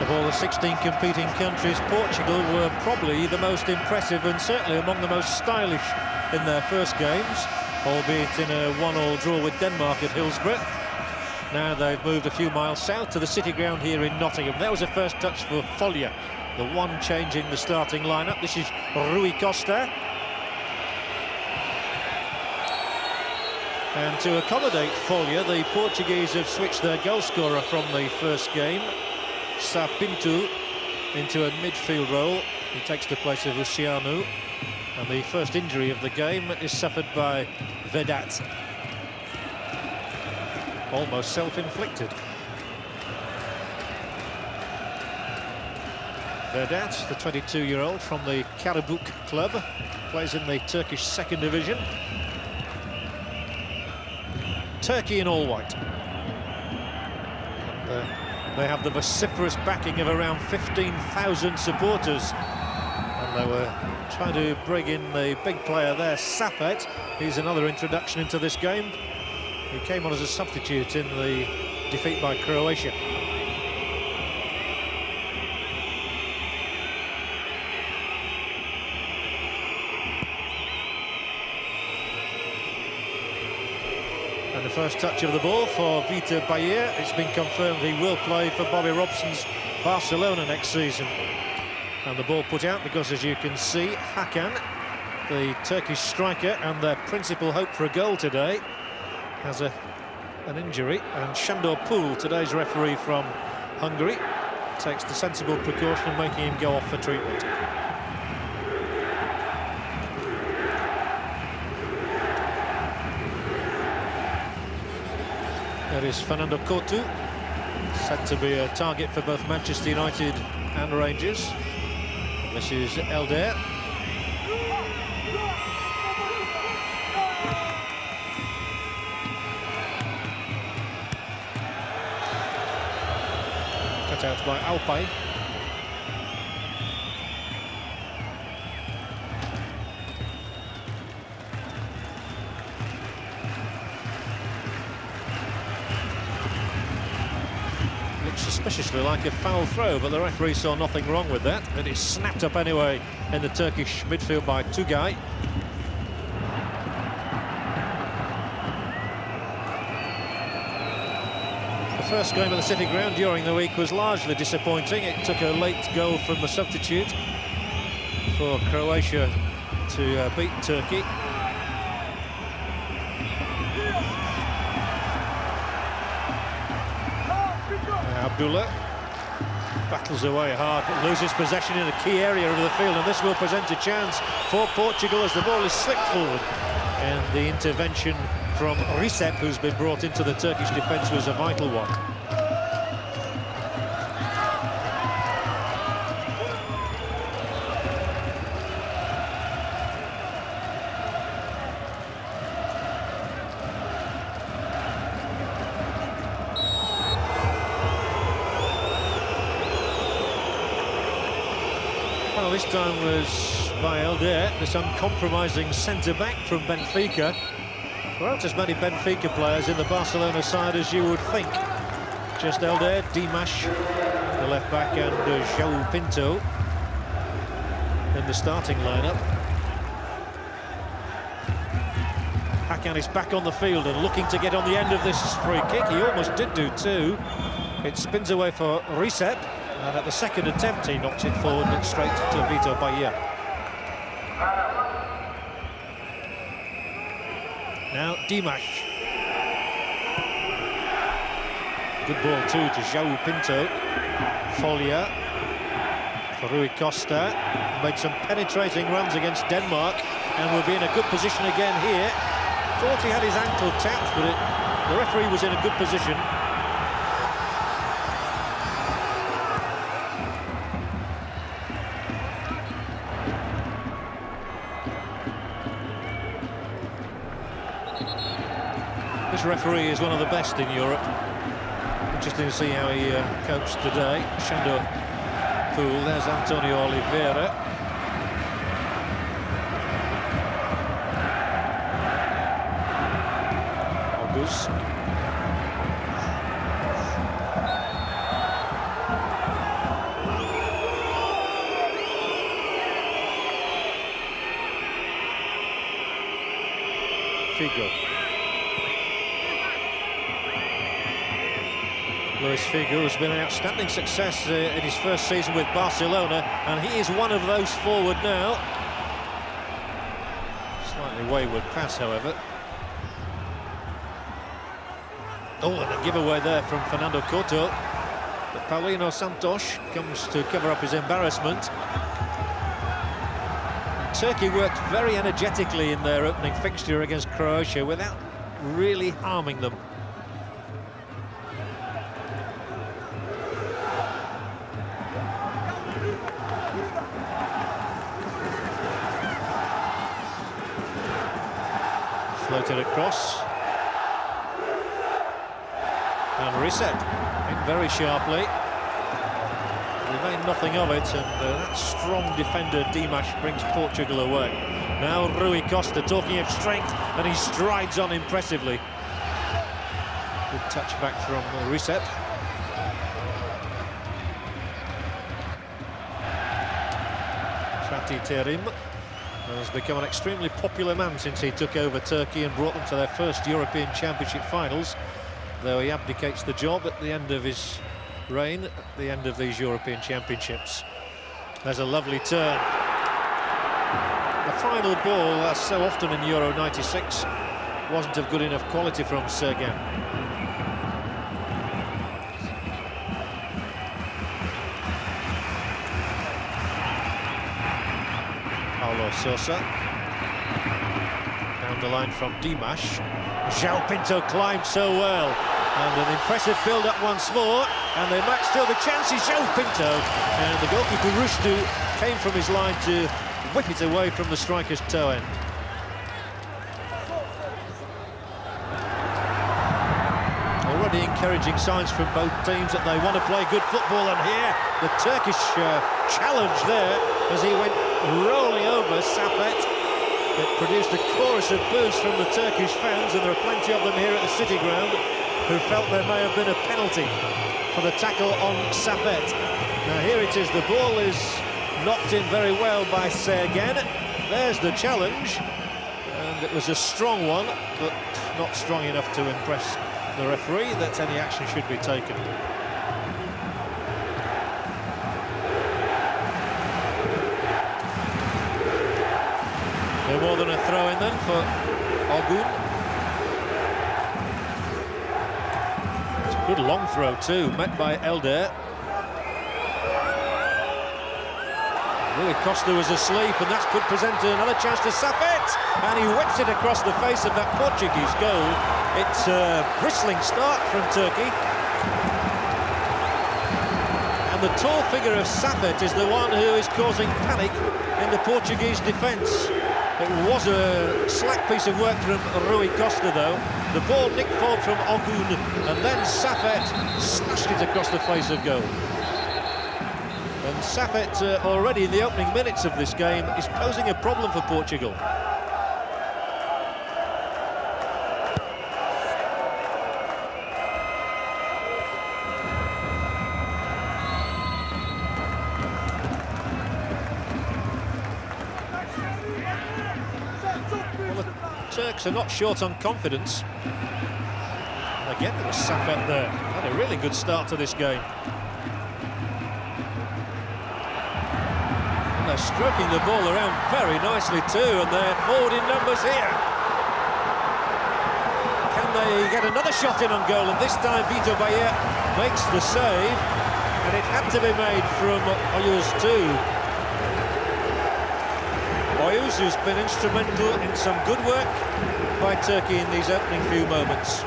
Of all the 16 competing countries, Portugal were probably the most impressive and certainly among the most stylish in their first games, albeit in a 1-1 draw with Denmark at Hillsborough. Now they've moved a few miles south to the City Ground here in Nottingham. That was a first touch for Folha, the one changing the starting lineup. This is Rui Costa. And to accommodate Folha, the Portuguese have switched their goalscorer from the first game, Sá Pinto, into a midfield role. He takes the place of Luciano. And the first injury of the game is suffered by Vedat. Almost self-inflicted. Vedat, the 22-year-old from the Karabük club, plays in the Turkish second division. Turkey in all white. And, they have the vociferous backing of around 15,000 supporters. And they were trying to bring in the big player there, Safet. He's another introduction into this game. He came on as a substitute in the defeat by Croatia. And the first touch of the ball for Vitor Bahia. It's been confirmed he will play for Bobby Robson's Barcelona next season. And the ball put out because, as you can see, Hakan, the Turkish striker and their principal hope for a goal today, has an injury. And Sandor Pul, today's referee from Hungary, takes the sensible precaution of making him go off for treatment. There is Fernando Couto, said to be a target for both Manchester United and Rangers. This is Elder. Cut out by Alpay. Suspiciously like a foul throw, but the referee saw nothing wrong with that, and it's snapped up anyway in the Turkish midfield by Tugay. The first game of the City Ground during the week was largely disappointing. It took a late goal from the substitute for Croatia to beat Turkey. Abdullah battles away hard, but loses possession in a key area of the field, and this will present a chance for Portugal as the ball is slipped forward. And the intervention from Recep, who's been brought into the Turkish defence, was a vital one. Well, this time was by Elder, this uncompromising centre-back from Benfica. There aren't as many Benfica players in the Barcelona side as you would think. Just Elder, Dimash, the left-back, and João Pinto in the starting lineup. Hakan is back on the field and looking to get on the end of this free kick. He almost did do too. It spins away for Recep. And at the second attempt, he knocks it forward and straight to Vitor Bahia. Now, Dimash. Good ball, too, to João Pinto. Folha for Rui Costa. Made some penetrating runs against Denmark and will be in a good position again here. Thought he had his ankle tapped, but the referee was in a good position. This referee is one of the best in Europe. Interesting to see how he copes today. Sandor Pul, there's Antonio Oliveira. August. Figo. Luis Figo has been an outstanding success in his first season with Barcelona, and he is one of those forward now. Slightly wayward pass, however. Oh, and a giveaway there from Fernando Couto. But Paulino Santos comes to cover up his embarrassment. And Turkey worked very energetically in their opening fixture against Croatia without really harming them. Floated across. And reset in very sharply. They made nothing of it, and that strong defender Dimas brings Portugal away. Now Rui Costa talking of strength, and he strides on impressively. Good touch back from reset. Fatih Terim has become an extremely popular man since he took over Turkey and brought them to their first European Championship finals, though he abdicates the job at the end of his reign, at the end of these European Championships. There's a lovely turn. The final ball, as so often in Euro 96, wasn't of good enough quality from Sergen. Paulo Sousa. Down the line from Dimas. João Pinto climbed so well. And an impressive build-up once more. And there might still be chances. João Pinto. And the goalkeeper Rustu came from his line to whip it away from the striker's toe end. Already encouraging signs from both teams that they want to play good football. And here, the Turkish challenge there as he went rolling over Safet. It produced a chorus of boos from the Turkish fans, and there are plenty of them here at the City Ground who felt there may have been a penalty for the tackle on Safet. Now here it is, the ball is knocked in very well by Sergen. There's the challenge, and it was a strong one, but not strong enough to impress the referee that any action should be taken. No more than a throw-in then for Ogun. It's a good long throw too, met by Elder. Rui Costa was asleep, and that could present another chance to Safet, and he whips it across the face of that Portuguese goal. It's a bristling start from Turkey. And the tall figure of Safet is the one who is causing panic in the Portuguese defence. It was a slack piece of work from Rui Costa, though. The ball nicked forward from Ogun, and then Safet smashed it across the face of goal. And Safet, already in the opening minutes of this game, is posing a problem for Portugal. Turks are not short on confidence. And again, it was Safet there. Had a really good start to this game. And they're stroking the ball around very nicely too, and they're forward in numbers here. Can they get another shot in on goal? And this time Vitor Baía makes the save, and it had to be made from Oyuz too. Oyuz, who's been instrumental in some good work by Turkey in these opening few moments.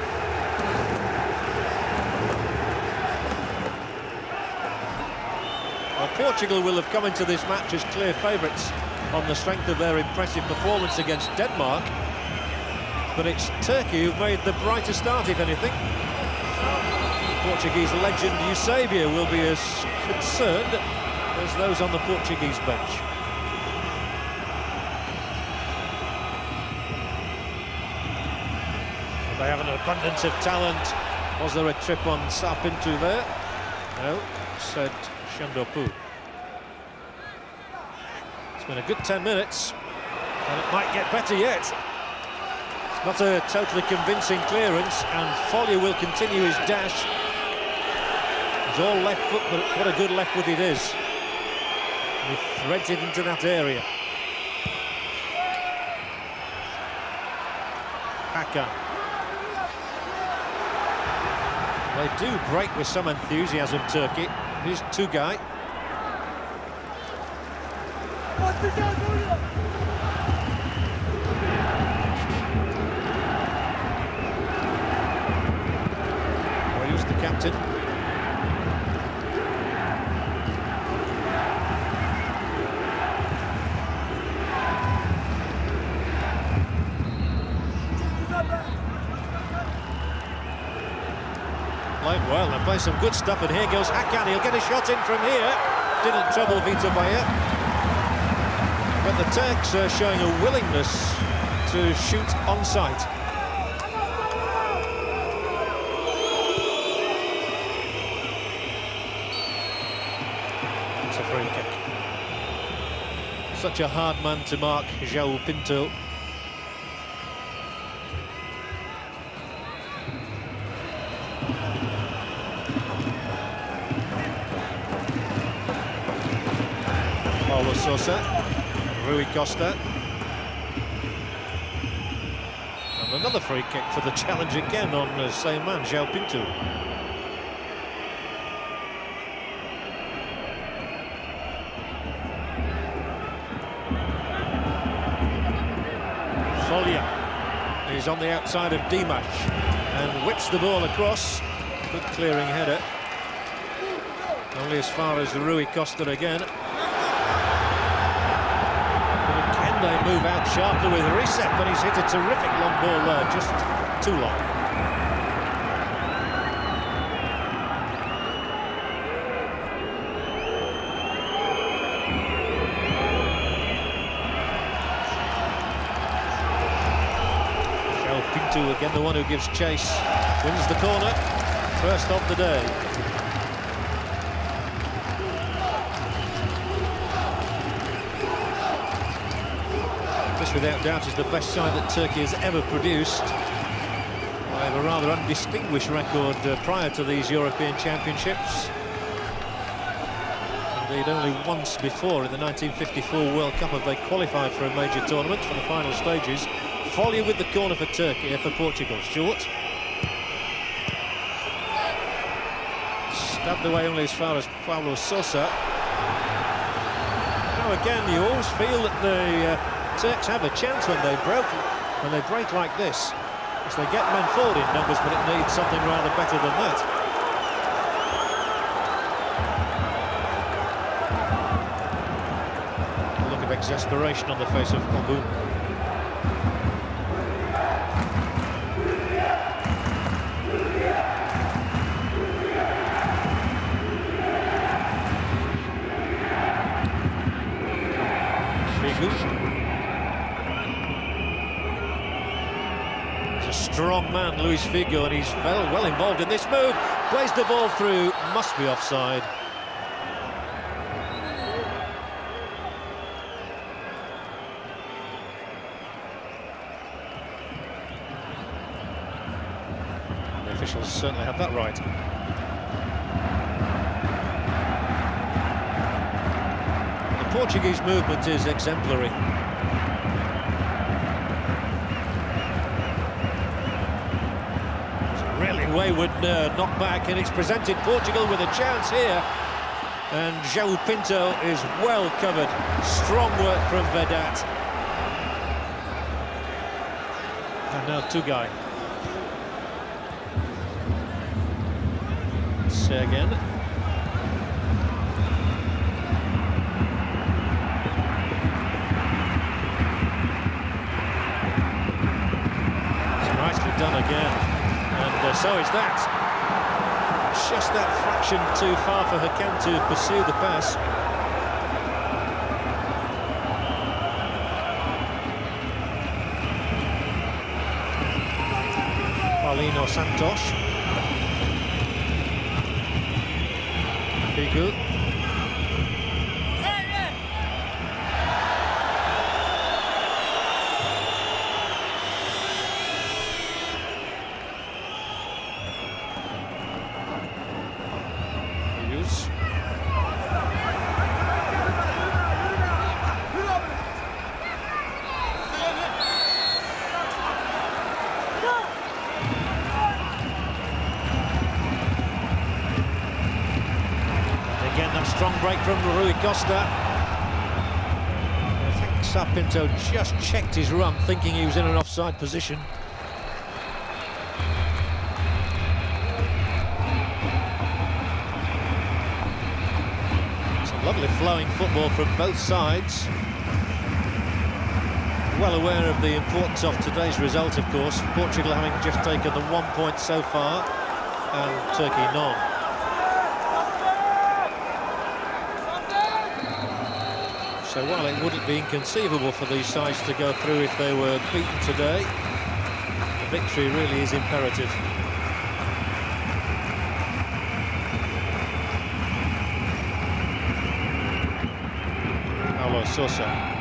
Well, Portugal will have come into this match as clear favourites on the strength of their impressive performance against Denmark, but it's Turkey who've made the brighter start, if anything. Portuguese legend Eusebio will be as concerned as those on the Portuguese bench. They have an abundance of talent. Was there a trip on Sarpintu there? No, said Shandopu. It's been a good 10 minutes, and it might get better yet. Not a totally convincing clearance, and Follier will continue his dash. He's all left foot, but what a good left foot it is. He threads it into that area. Hakan. They do break with some enthusiasm, Turkey. Here's Tugay. Where's the captain? Playing well, they're playing some good stuff, and here goes Hakan. He'll get a shot in from here. Didn't trouble Vita Bayer. But the Turks are showing a willingness to shoot on sight. It's a free kick. Such a hard man to mark, João Pinto. Paulo Sousa, Rui Costa, and another free kick for the challenge again on the same man, João Pinto. Follier is on the outside of Dimash and whips the ball across. Good clearing header. Only as far as Rui Costa again. They move out sharply with Recep, but he's hit a terrific long ball there, just too long. João Pinto again, the one who gives chase, wins the corner, first of the day. Without doubt is the best side that Turkey has ever produced. They have a rather undistinguished record prior to these European Championships. Indeed, only once before in the 1954 World Cup have they qualified for a major tournament for the final stages. Follier with the corner for Turkey, for Portugal. Short. Stabbed away only as far as Paulo Sousa. Now again, you always feel that the Turks have a chance when they break like this, because they get men forward in numbers, but it needs something rather better than that. A look of exasperation on the face of Ogun. Strong man, Luis Figo, and he's well involved in this move. Plays the ball through, must be offside. The officials certainly have that right. The Portuguese movement is exemplary. Wayward knockback, and it's presented Portugal with a chance here, and João Pinto is well covered. Strong work from Vedat. And now Tugay. Sergen. It's nicely done again. And so is that. Just that fraction too far for Hakan to pursue the pass. Paulino Santos. Figo. handbrake from Rui Costa. I think Sapinto just checked his run, thinking he was in an offside position. It's a lovely flowing football from both sides. Well aware of the importance of today's result, of course. Portugal having just taken the 1 point so far, and Turkey none. So while it wouldn't be inconceivable for these sides to go through if they were beaten today, the victory really is imperative. Paulo Sousa.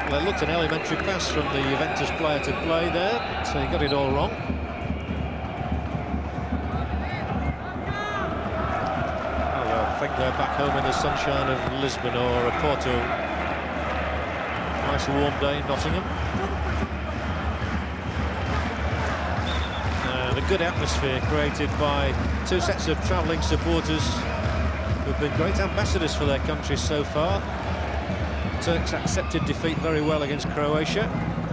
Well, it looked an elementary pass from the Juventus player to play there, but he got it all wrong. I think they're back home in the sunshine of Lisbon or Porto. Nice warm day in Nottingham. And a good atmosphere created by two sets of travelling supporters who've been great ambassadors for their countries so far. Turks accepted defeat very well against Croatia,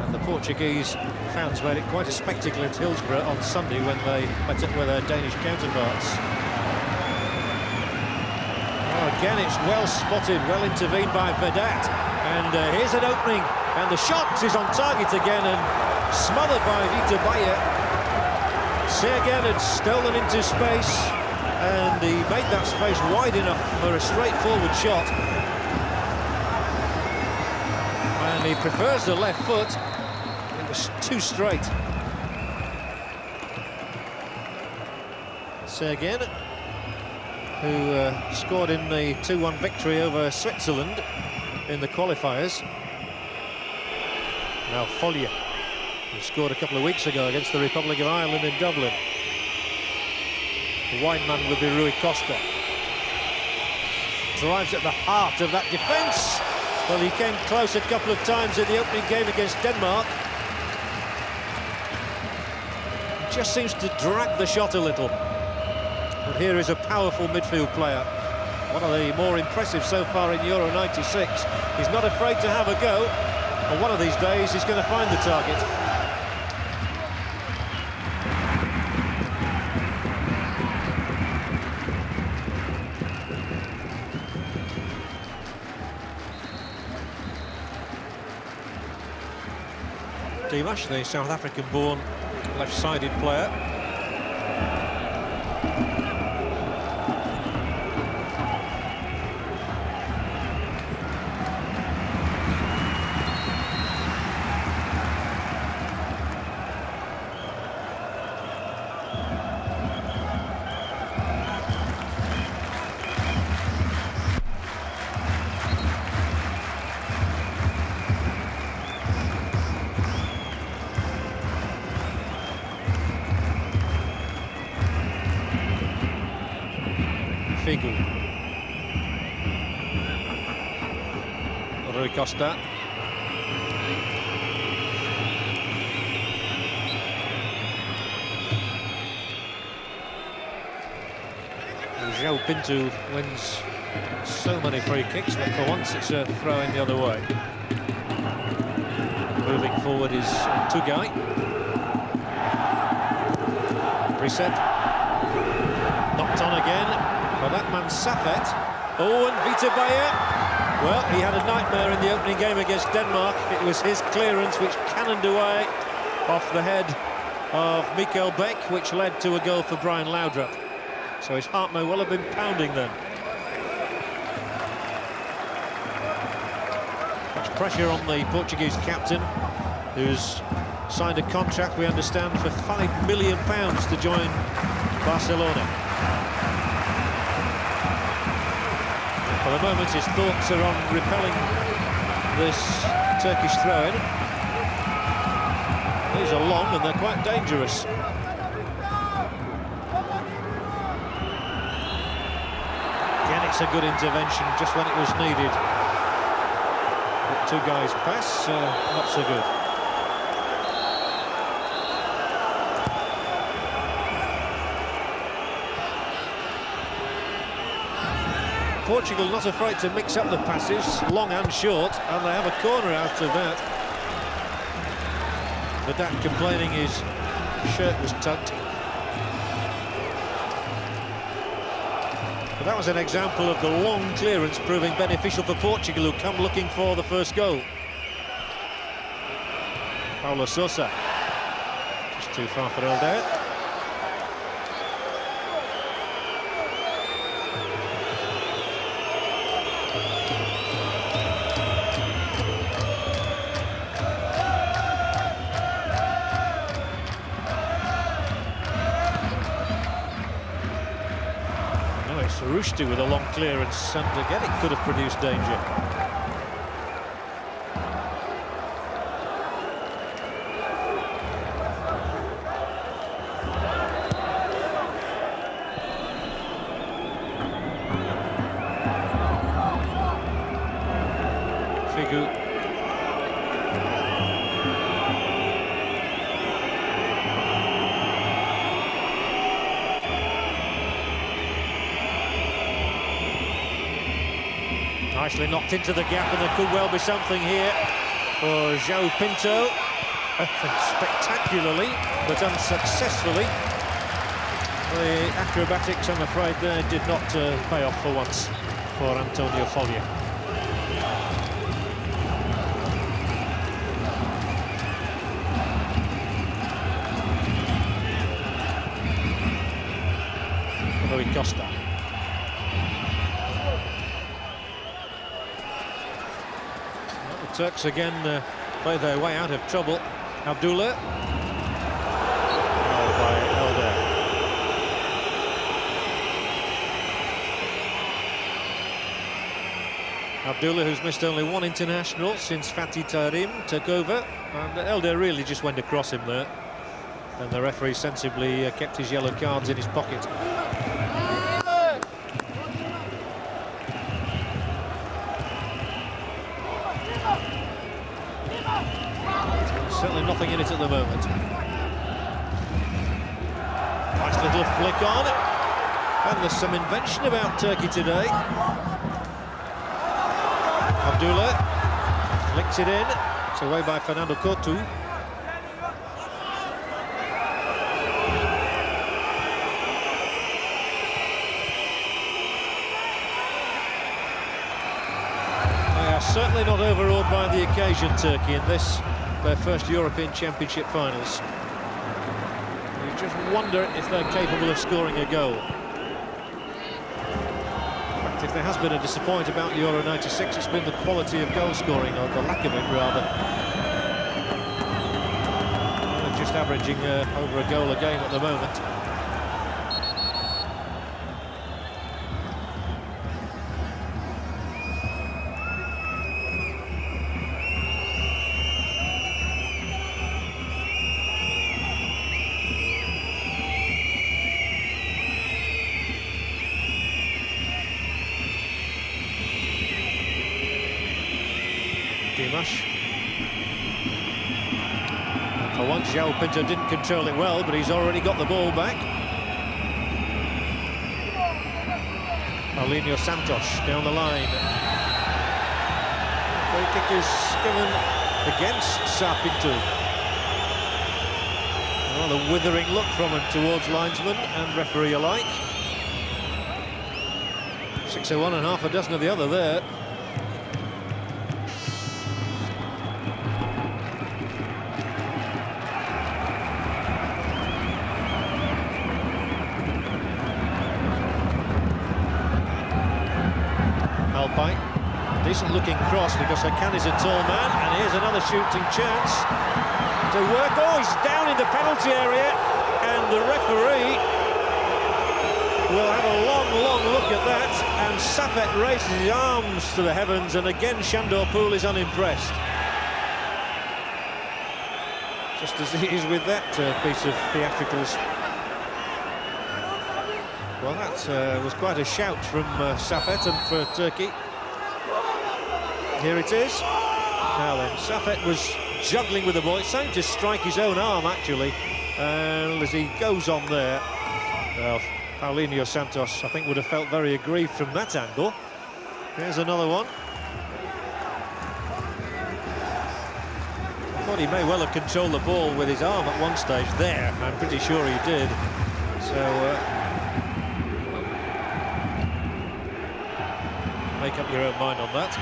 and the Portuguese fans made it quite a spectacle at Hillsborough on Sunday when they met up with their Danish counterparts. Oh, again, it's well spotted, well intervened by Vedat, and here's an opening, and the shot is on target again and smothered by Vitor Bayer. Sergen had stolen into space, and he made that space wide enough for a straightforward shot. And he prefers the left foot. It was too straight. Sergen, who scored in the 2-1 victory over Switzerland in the qualifiers. Now Follier, who scored a couple of weeks ago against the Republic of Ireland in Dublin. The wide man will be Rui Costa. Drives at the heart of that defence. Well, he came close a couple of times in the opening game against Denmark. He just seems to drag the shot a little. But here is a powerful midfield player. One of the more impressive so far in Euro 96. He's not afraid to have a go. And one of these days, he's going to find the target. Dimash, the South African-born left-sided player. Figu. Rui Costa. João Pinto wins so many free kicks, but for once it's a throw in the other way. Moving forward is Tugai. Reset. Knocked on again. Well, that man Safet. Oh, and Vitor Bayer. Well, he had a nightmare in the opening game against Denmark. It was his clearance which cannoned away off the head of Mikael Beck, which led to a goal for Brian Laudrup. So his heart may well have been pounding then. Much pressure on the Portuguese captain, who's signed a contract, we understand, for £5 million to join Barcelona. For the moment, his thoughts are on repelling this Turkish throw-in. These are long and they're quite dangerous. Again, it's a good intervention just when it was needed. But two guys pass, not so good. Portugal not afraid to mix up the passes, long and short, and they have a corner out of that. Vidat complaining his shirt was tucked. But that was an example of the long clearance proving beneficial for Portugal, who come looking for the first goal. Paulo Sousa, just too far for Elder. Rushdie with a long clearance, and again it could have produced danger. Figu. Nicely knocked into the gap, and there could well be something here for João Pinto. Spectacularly, but unsuccessfully. The acrobatics, I'm afraid, there did not pay off for once for Antonio Folha. Rui Costa. Turks again play their way out of trouble. Abdullah. Oh, by Elder. Abdullah, who's missed only one international since Fatih Tarim took over, and Elder really just went across him there, and the referee sensibly kept his yellow cards in his pocket. Certainly nothing in it at the moment. Nice little flick on. And there's some invention about Turkey today. Abdullah flicks it in. It's away by Fernando Couto. They are certainly not overawed by the occasion, Turkey, in this, their first European Championship finals. You just wonder if they're capable of scoring a goal. In fact, if there has been a disappointment about Euro '96, it's been the quality of goal scoring, or the lack of it rather. They're just averaging over a goal a game at the moment. And for once, João Pinto didn't control it well, but he's already got the ball back. Paulinho Santos down the line. Free kick is given against Pinto. A rather withering look from him towards linesman and referee alike. 6-1 and half a dozen of the other there. Decent looking cross because Hakan is a tall man, and here's another shooting chance to work. Oh, he's down in the penalty area, and the referee will have a long look at that, and Safet raises his arms to the heavens, and again Shandor Pool is unimpressed. Just as he is with that piece of theatricals. Well, that was quite a shout from Safet and for Turkey. Here it is. Now then, Safet was juggling with the ball. It's starting to strike his own arm, actually. And as he goes on there, well, Paulinho Santos, I think, would have felt very aggrieved from that angle. Here's another one. I thought he may well have controlled the ball with his arm at one stage there. I'm pretty sure he did. So make up your own mind on that.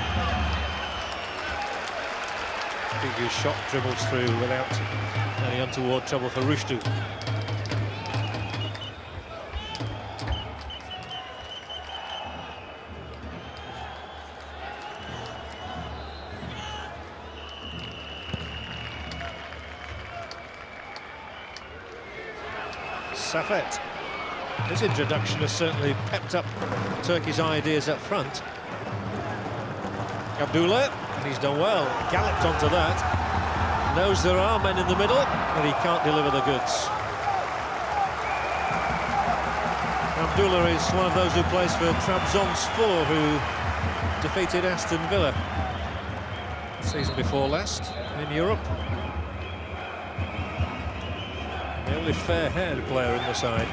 Figu's shot dribbles through without any untoward trouble for Rushdu. Safet. His introduction has certainly pepped up Turkey's ideas up front. Abdullah, and he's done well, galloped onto that, knows there are men in the middle, but he can't deliver the goods. Abdullah is one of those who plays for Trabzonspor, who defeated Aston Villa the season before last in Europe. The only fair-haired player in the side.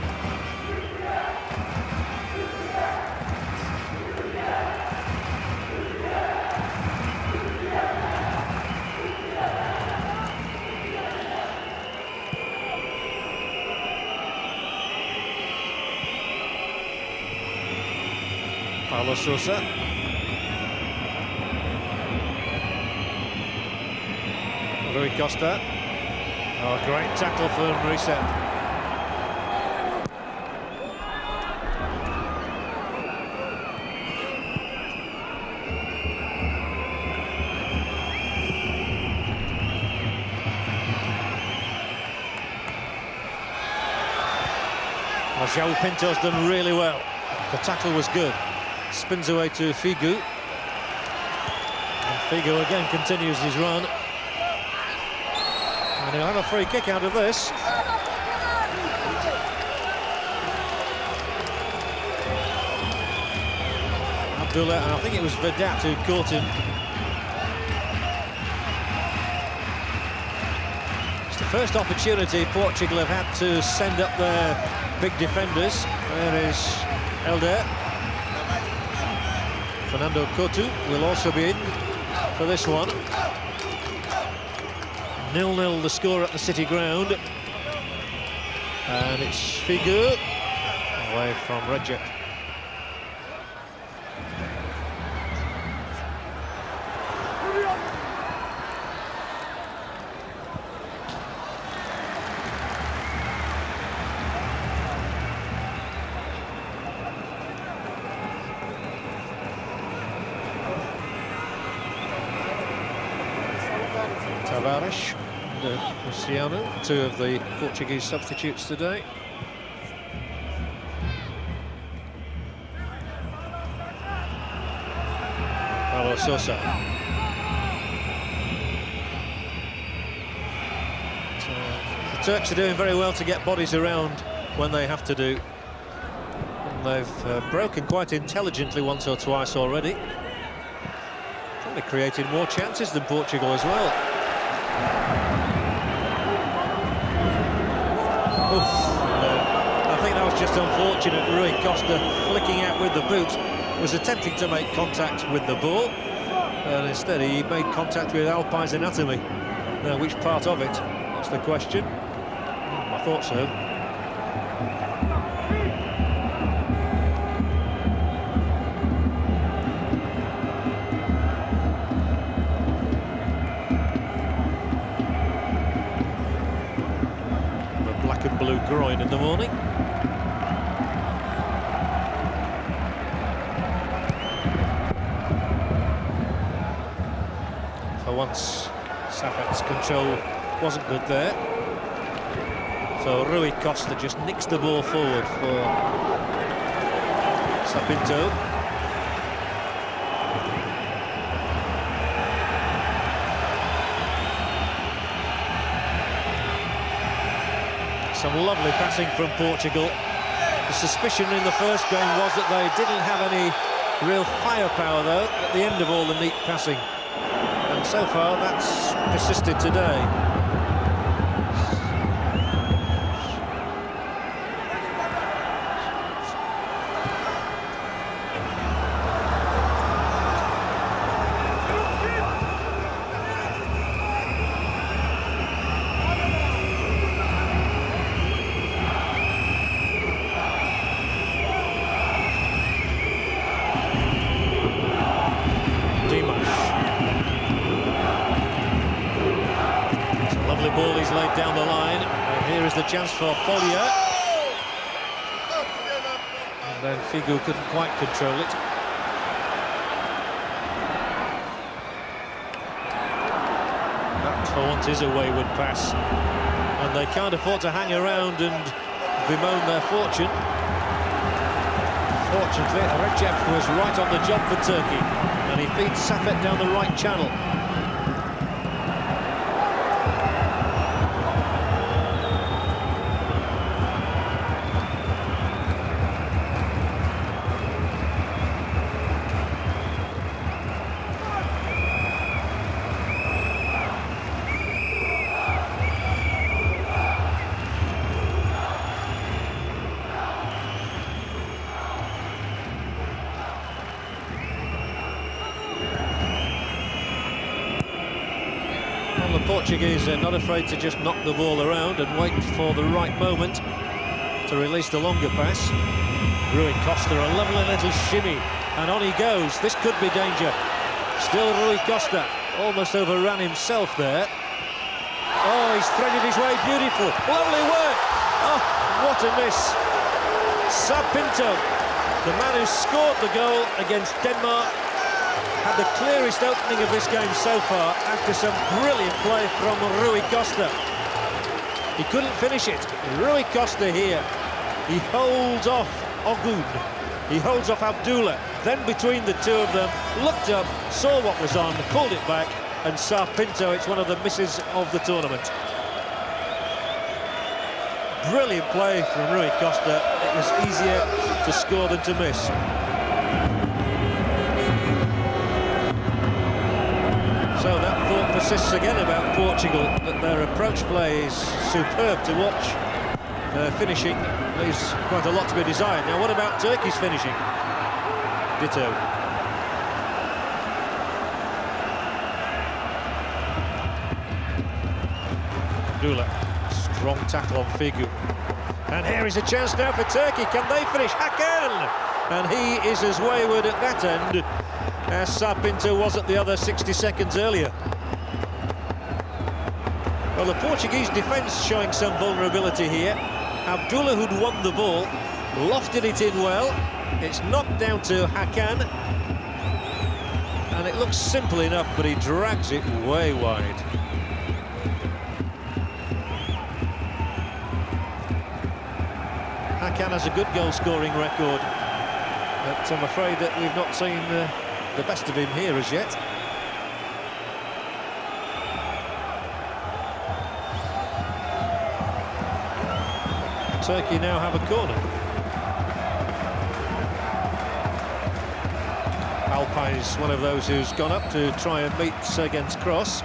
Paulo Sousa. Rui Costa. Oh, great tackle from Reset. João Pinto's done really well. The tackle was good. Spins away to Figu. And Figu again continues his run. And he'll have a free kick out of this. Abdullah, and I think it was Vedat who caught him. It's the first opportunity Portugal have had to send up their big defenders. There is Elder. Fernando Couto will also be in for this one. 0-0 the score at the City ground. And it's Figu away from Recep. Tavares and Luciano, two of the Portuguese substitutes today. Paulo Sousa. The Turks are doing very well to get bodies around when they have to do. And they've broken quite intelligently once or twice already. Probably created more chances than Portugal as well. I think that was just unfortunate. Rui Costa flicking out with the boot, was attempting to make contact with the ball, and instead he made contact with Alpay's anatomy. Now, which part of it? That's the question. I thought so. Blue groin in the morning. For once, Safet's control wasn't good there. So Rui Costa just nicks the ball forward for Sapinto. Some lovely passing from Portugal. The suspicion in the first game was that they didn't have any real firepower, though, at the end of all the neat passing. And so far, that's persisted today. chance for Follier. And then Figu couldn't quite control it. That, for once, is a wayward pass. And they can't afford to hang around and bemoan their fortune. Fortunately, Recep was right on the job for Turkey, and he feeds Safet down the right channel. The Portuguese are not afraid to just knock the ball around and wait for the right moment to release the longer pass. Rui Costa, a lovely little shimmy, and on he goes. This could be danger. Still Rui Costa, almost overran himself there. Oh, he's threaded his way, beautiful. Lovely work. Oh, what a miss. Sa Pinto, the man who scored the goal against Denmark, had the clearest opening of this game so far after some brilliant play from Rui Costa. He couldn't finish it. Rui Costa here. He holds off Ogun. He holds off Abdullah. Then between the two of them, looked up, saw what was on, pulled it back, and Sa Pinto, it's one of the misses of the tournament. Brilliant play from Rui Costa. It was easier to score than to miss. So that thought persists again about Portugal, that their approach play is superb to watch. Their finishing leaves quite a lot to be desired. Now, what about Turkey's finishing? Ditto. Abdullah, strong tackle on Figu. And here is a chance now for Turkey. Can they finish? Hakan! And he is as wayward at that end as Sa Pinto was at the other 60 seconds earlier. Well, the Portuguese defence showing some vulnerability here. Abdullah, who'd won the ball, lofted it in well. It's knocked down to Hakan. And it looks simple enough, but he drags it way wide. Hakan has a good goal-scoring record, but I'm afraid that we've not seen the best of him here as yet. Turkey now have a corner. Alpay is one of those who's gone up to try and meet Sergen's cross.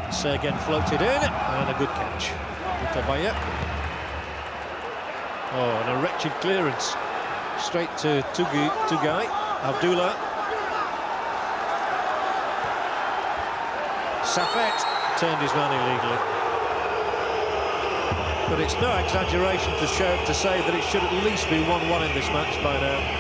Sergen floated in, and a good catch. Itabaya. Oh, and a wretched clearance. Straight to Tugay. Abdullah. Safet turned his man illegally. But it's no exaggeration to say that it should at least be 1-1 in this match by now.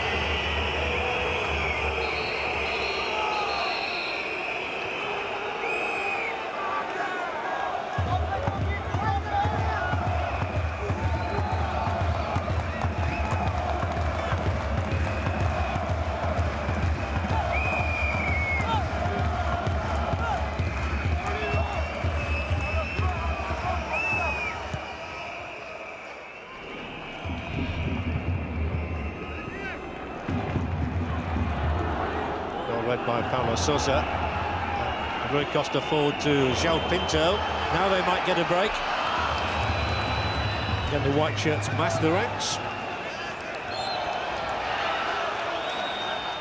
Led by Paulo Sousa. Rui Costa forward to João Pinto. Now they might get a break. Again, the white shirts mass the ranks.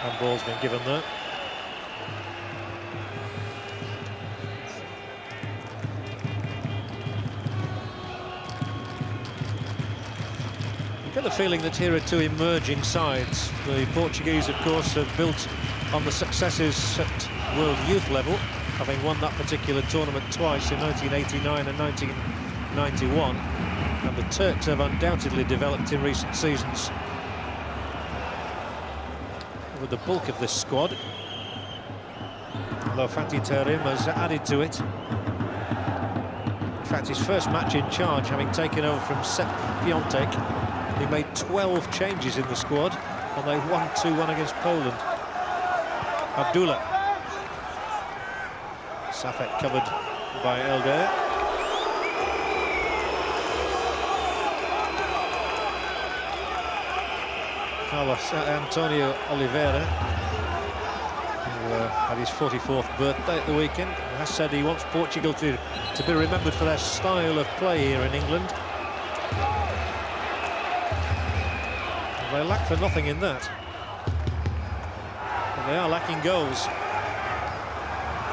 And ball's been given there. I get the feeling that here are two emerging sides. The Portuguese, of course, have built on the successes at world youth level, having won that particular tournament twice in 1989 and 1991. And the Turks have undoubtedly developed in recent seasons with the bulk of this squad. Although Fatih Terim has added to it. fact, his first match in charge, having taken over from Sepp Piontek. He made 12 changes in the squad, and they won 2-1 against Poland. Abdullah. Safet covered by Elder. Carlos Antonio Oliveira, who had his 44th birthday at the weekend, has said he wants Portugal to be remembered for their style of play here in England. And they lack for nothing in that. And they are lacking goals.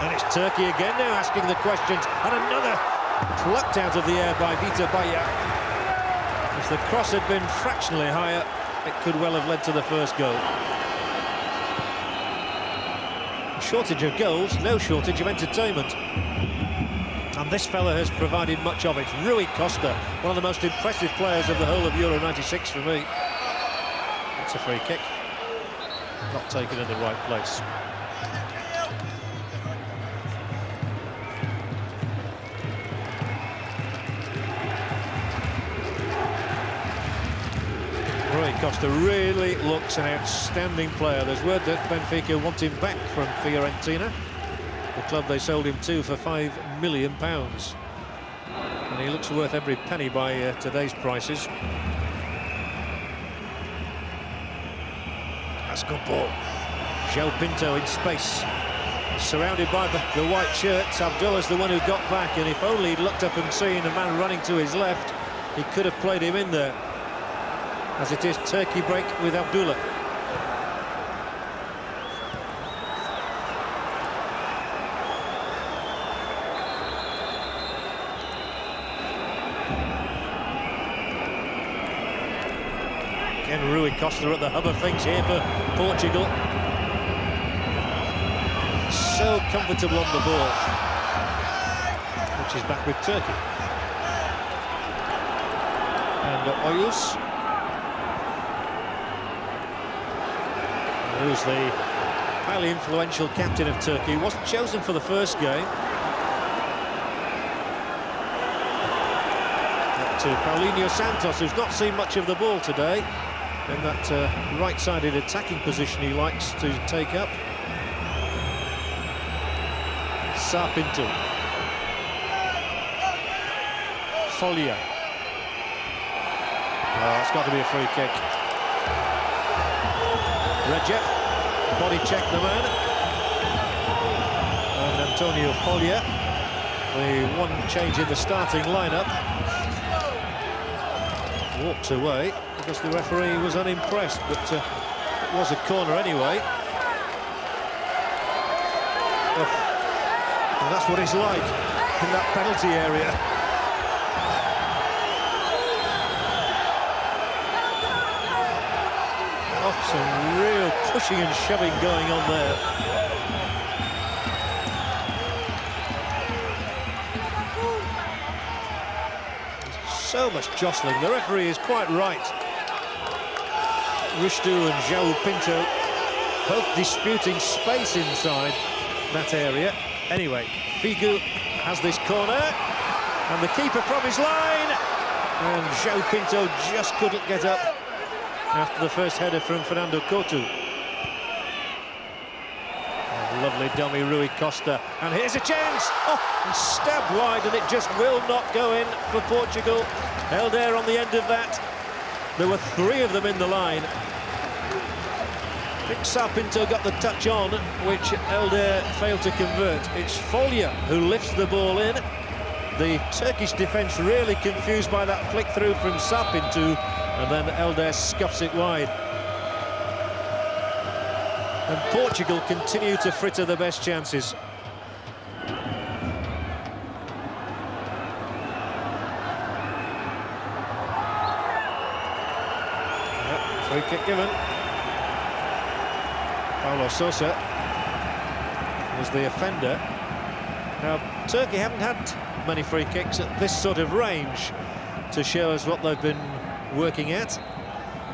And it's Turkey again now asking the questions. And another plucked out of the air by Vita Baya. If the cross had been fractionally higher, it could well have led to the first goal. A shortage of goals, no shortage of entertainment. And this fella has provided much of it. Rui Costa, one of the most impressive players of the whole of Euro 96 for me. It's a free kick. Not taken in the right place. Rui Costa really looks an outstanding player. There's word that Benfica want him back from Fiorentina, the club they sold him to for £5 million. And he looks worth every penny by today's prices. That's good ball. João Pinto in space, surrounded by the white shirts. Abdullah's the one who got back, and if only he'd looked up and seen a man running to his left, he could have played him in there. As it is, Turkey break with Abdullah. Again, Rui Costa at the hub of things here for Portugal. So comfortable on the ball, which is back with Turkey. And Oyus, who's the highly influential captain of Turkey, wasn't chosen for the first game. Up to Paulinho Santos, who's not seen much of the ball today, in that right-sided attacking position he likes to take up. Sarpinto. Folia. Oh, it's got to be a free kick. Recep, body check the man. And Antonio Folia, the one change in the starting lineup, walks away because the referee was unimpressed, but it was a corner anyway. Oh. And that's what it's like in that penalty area. Oh, some real pushing and shoving going on there. So much jostling. The referee is quite right. Rushdu and João Pinto both disputing space inside that area. Anyway, Figu has this corner, and the keeper from his line, and João Pinto just couldn't get up after the first header from Fernando Couto. Oh, lovely dummy, Rui Costa, and here's a chance! Oh, and stabbed wide, and it just will not go in for Portugal. Elder on the end of that. There were three of them in the line. I think Sarpinto got the touch on, which Elder failed to convert. It's Folia who lifts the ball in. The Turkish defence really confused by that flick through from Sarpinto, and then Elder scuffs it wide. And Portugal continue to fritter the best chances. Yep, free kick given. Paulo Sousa was the offender. Now, Turkey haven't had many free kicks at this sort of range to show us what they've been working at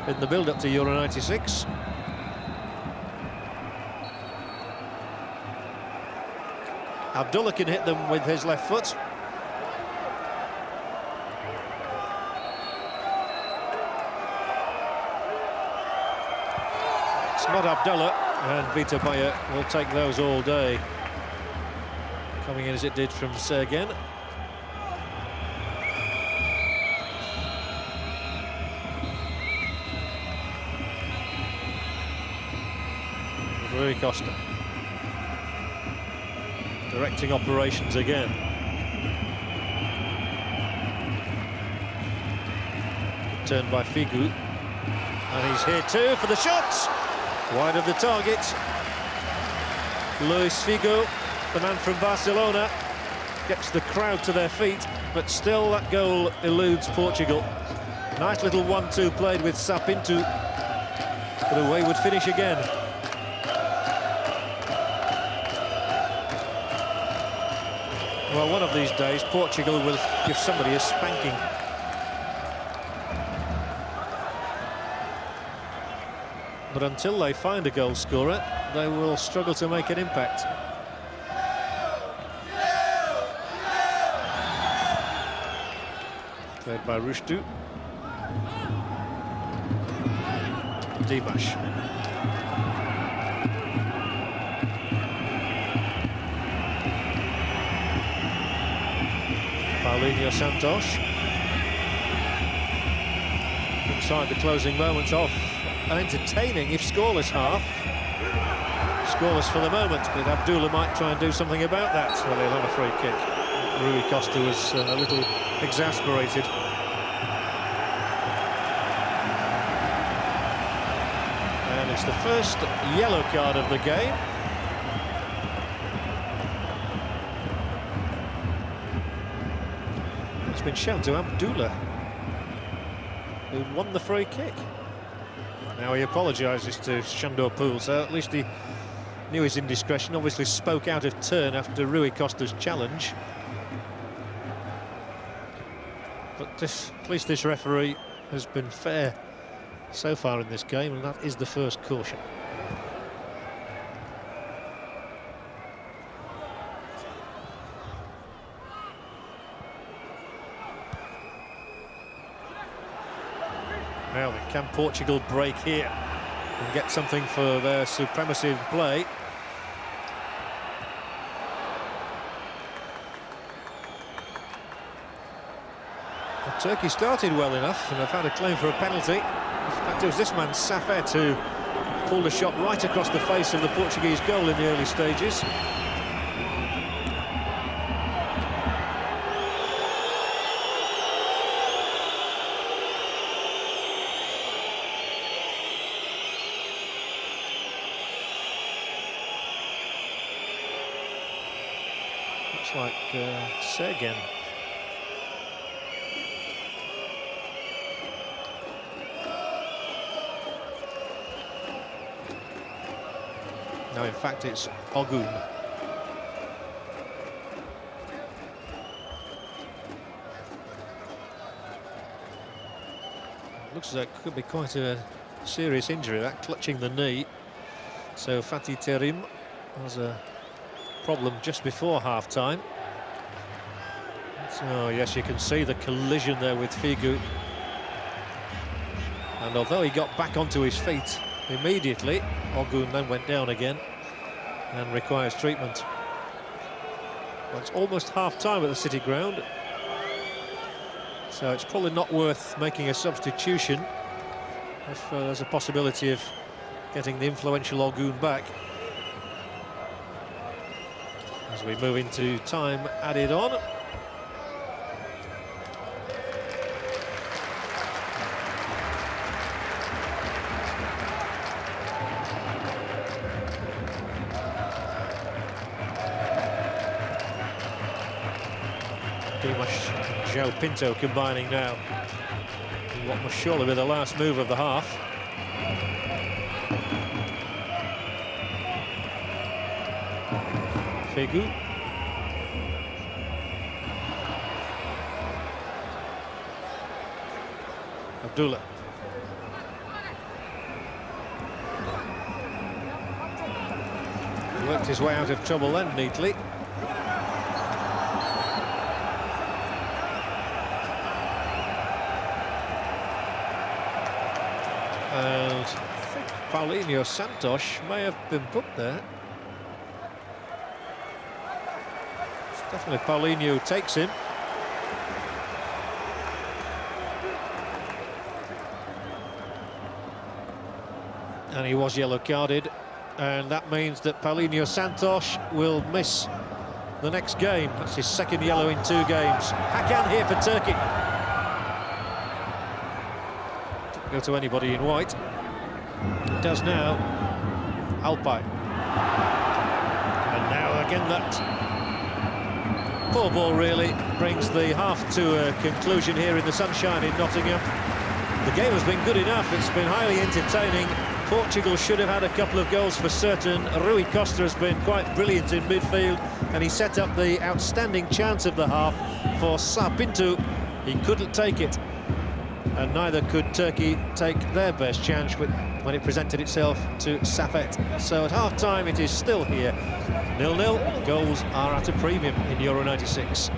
in the build-up to Euro 96. Abdullah can hit them with his left foot. not Abdullah, and Vita Bayer will take those all day. Coming in as it did from Sergen. Rui Costa. Directing operations again. Good turn by Figu. And he's here too for the shots. Wide of the target. Luis Figo, the man from Barcelona, gets the crowd to their feet, but still that goal eludes Portugal. Nice little 1-2 played with Sapinto, but a wayward finish again. Well, one of these days, Portugal will give somebody a spanking. But until they find a goal scorer, they will struggle to make an impact. Played by Rushdu. Dimash. Paulinho Santos. Inside the closing moments of an entertaining, if scoreless, half. Scoreless for the moment, but Abdullah might try and do something about that. Well, he'll have a free kick. Rui Costa was a little exasperated. And it's the first yellow card of the game. It's been shown to Abdullah, who won the free kick. Now he apologises to Shandor Poole, so at least he knew his indiscretion, obviously spoke out of turn after Rui Costa's challenge. But at least this referee has been fair so far in this game, and that is the first caution. Now then, can Portugal break here and get something for their supremacy in play? Well, Turkey started well enough and have had a claim for a penalty. In fact, it was this man, Safet, who pulled a shot right across the face of the Portuguese goal in the early stages. Looks like Sergen. No, in fact, it's Ogun. Looks as though it could be quite a serious injury, that, clutching the knee. So Fatih Terim has a problem just before half-time. So yes, you can see the collision there with Figu. And although he got back onto his feet immediately, Ogun then went down again and requires treatment. Well, it's almost half-time at the City Ground, so it's probably not worth making a substitution if there's a possibility of getting the influential Ogun back. As we move into time added on. Dimash and João Pinto combining now in what must surely be the last move of the half. Figu. Abdullah. Worked his way out of trouble then neatly. And I think Paulinho Santos may have been put there. It's definitely Paulinho who takes him. And he was yellow carded, and that means that Paulinho Santos will miss the next game. That's his second yellow in 2 games. Hakan here for Turkey. Didn't go to anybody in white. It does now. Alpay. And now again that poor ball really brings the half to a conclusion here in the sunshine in Nottingham. The game has been good enough. It's been highly entertaining. Portugal should have had a couple of goals for certain. Rui Costa has been quite brilliant in midfield, and he set up the outstanding chance of the half for Sapinto. He couldn't take it, and neither could Turkey take their best chance when it presented itself to Safet. So at half-time it is still here, 0-0. Goals are at a premium in Euro 96.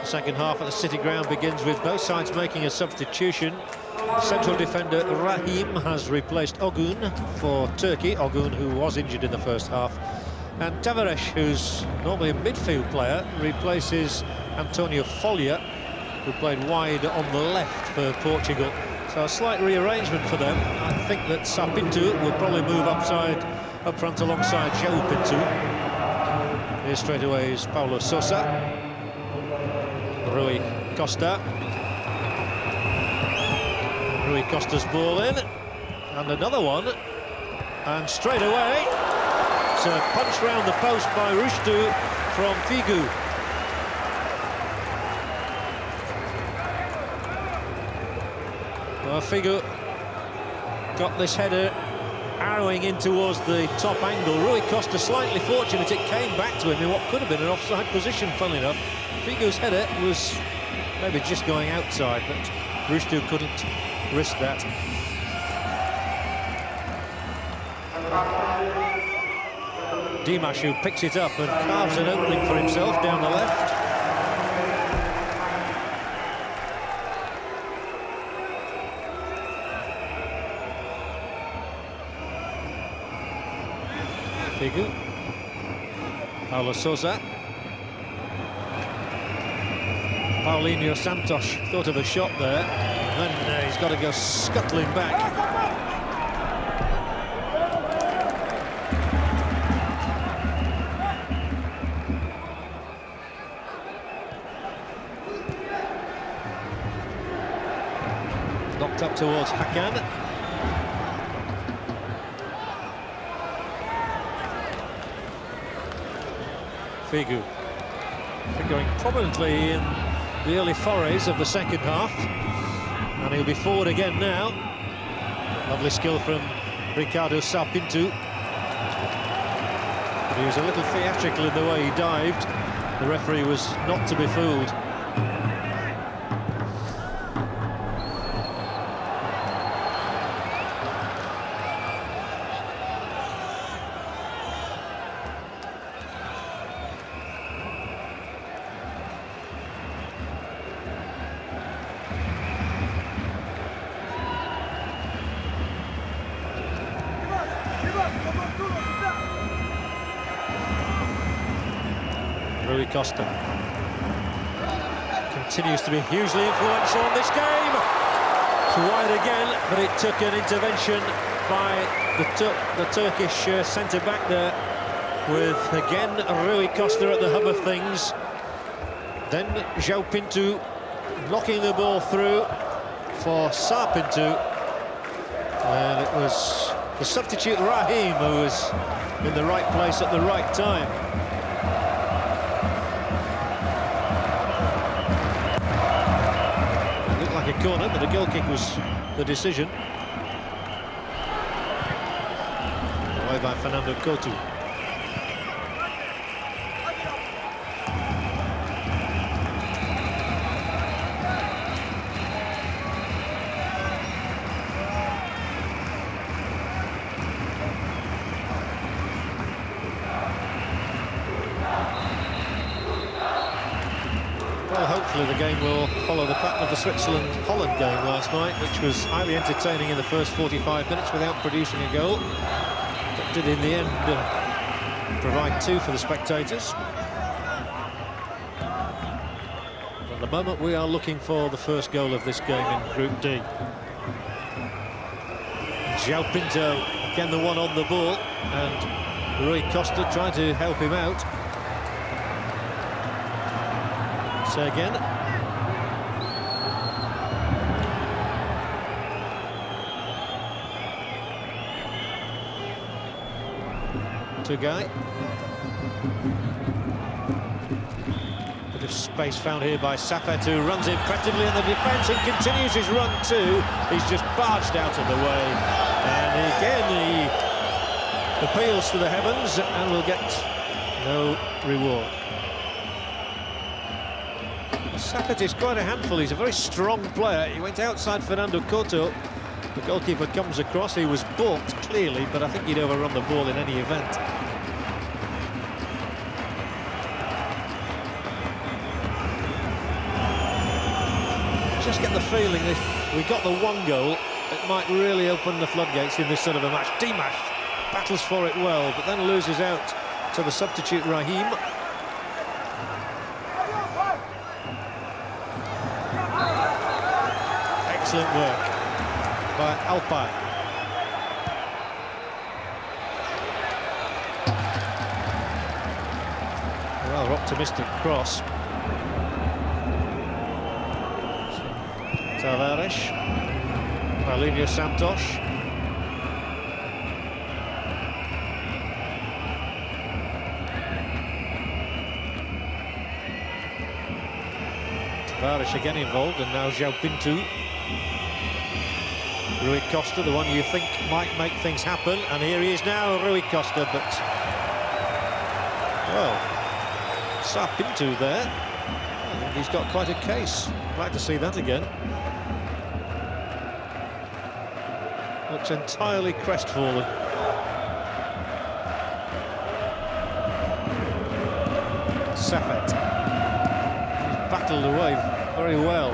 Second half at the City Ground begins with both sides making a substitution. Central defender Rahim has replaced Ogun for Turkey. Ogun, who was injured in the first half. And Tavares, who's normally a midfield player, replaces Antonio Folha, who played wide on the left for Portugal. So a slight rearrangement for them. I think that Sapinto will probably move up front alongside João Pinto. Here straight away is Paulo Sousa. Rui Costa. Rui Costa's ball in, and another one, and straight away it's a punch round the post by Rushdu from Figu. Well, Figu got this header arrowing in towards the top angle. Rui Costa slightly fortunate, it came back to him in what could have been an offside position, funnily enough. Figu's header was maybe just going outside, but Rushdu couldn't risk that. Dimash, who picks it up and carves an opening for himself down the left. Figu. Paulo Sousa. Paulinho Santos thought of a shot there, and then he's got to go scuttling back. Knocked up towards Hakan. Figu figuring prominently in the early forays of the second half, and he'll be forward again now. Lovely skill from Ricardo Sapinto, but he was a little theatrical in the way he dived. The referee was not to be fooled. Rui Costa continues to be hugely influential in this game. It's wide again, but it took an intervention by the Turkish centre-back there, with again Rui Costa at the hub of things. Then João Pinto knocking the ball through for Sapinto, and it was the substitute Rahim who was in the right place at the right time. Like a corner, but a goal kick was the decision. Away by Fernando Couto. game will follow the pattern of the Switzerland-Holland game last night, which was highly entertaining in the first 45 minutes without producing a goal, but did in the end provide 2 for the spectators. At the moment we are looking for the first goal of this game in Group D. João Pinto, again the one on the ball, and Rui Costa trying to help him out. So again. Tugai. Bit of space found here by Safet, who runs impressively in the defence and continues his run too. He's just barged out of the way. And again he appeals to the heavens and will get no reward. Safet is quite a handful. He's a very strong player. He went outside Fernando Couto. The goalkeeper comes across. He was balked clearly, but I think he'd overrun the ball in any event. Just get the feeling if we got the 1 goal, it might really open the floodgates in this sort of a match. Dimash battles for it well, but then loses out to the substitute Raheem. Excellent work by Alpay. Rather optimistic cross. Tavares, Paulinho Santos. Tavares again involved, and now João Pinto. Rui Costa, the one you think might make things happen, and here he is now, Rui Costa, but... well, Sa Pinto there. I think he's got quite a case. I'd like to see that again. Looks entirely crestfallen. Safet. He's battled away very well.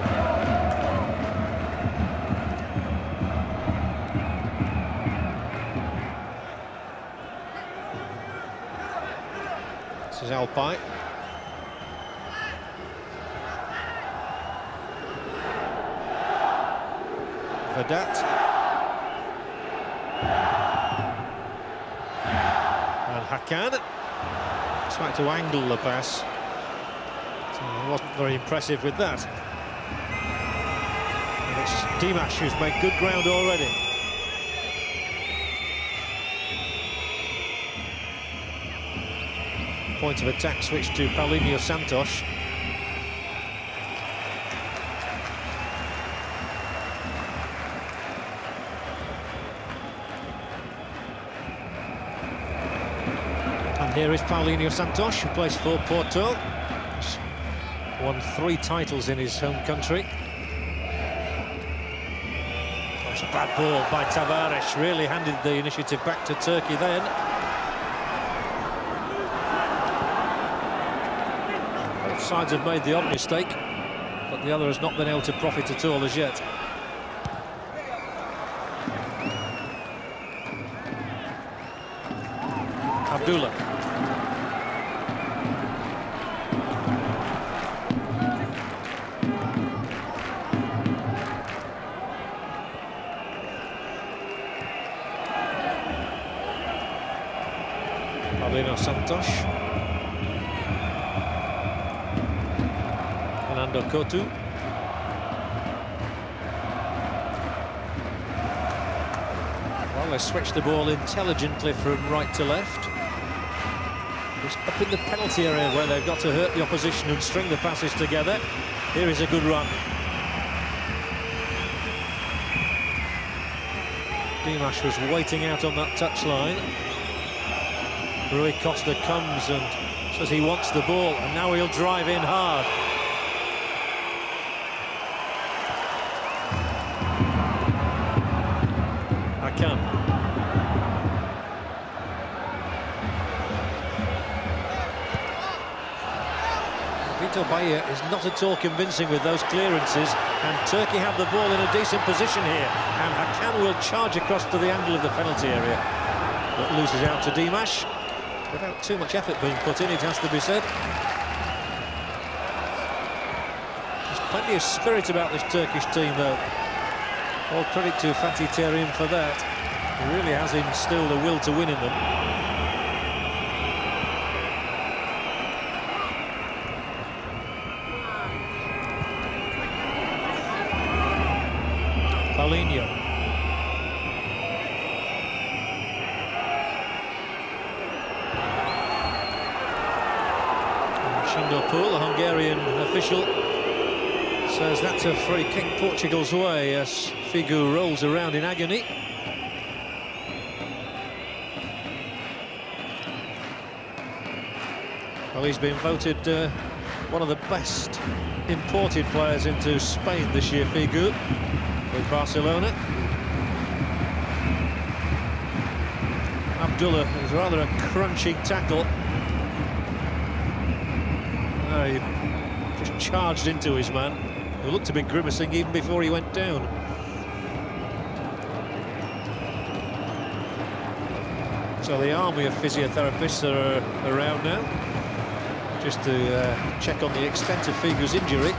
This is Alpay. Vedat. And Hakan tried to angle the pass. So he wasn't very impressive with that. And it's Dimash who's made good ground already. Point of attack switched to Paulinho Santos. And here is Paulinho Santos, who plays for Porto. He's won 3 titles in his home country. That's a bad ball by Tavares, really handed the initiative back to Turkey then. Sides have made the odd mistake, but the other has not been able to profit at all as yet. Abdullah. Paulinho Santos. Fernando Couto. Well, they switched the ball intelligently from right to left. Just up in the penalty area where they've got to hurt the opposition and string the passes together. Here is a good run. Dimash was waiting out on that touchline. Rui Costa comes and says he wants the ball, and now he'll drive in hard. Hakan. Vito Bayer is not at all convincing with those clearances, and Turkey have the ball in a decent position here, and Hakan will charge across to the angle of the penalty area, but loses out to Dimash without too much effort being put in, it has to be said. There's plenty of spirit about this Turkish team, though. All credit to Fatih Terim for that. He really has instilled a will to win in them. Paulinho. Shindopul, the Hungarian official, says that's a free kick Portugal's way as Figu rolls around in agony. Well, he's been voted one of the best imported players into Spain this year, Figu, with Barcelona. Abdullah is rather a crunching tackle. He just charged into his man, who looked to be grimacing even before he went down. So the army of physiotherapists are around now, just to check on the extent of Figu's injury.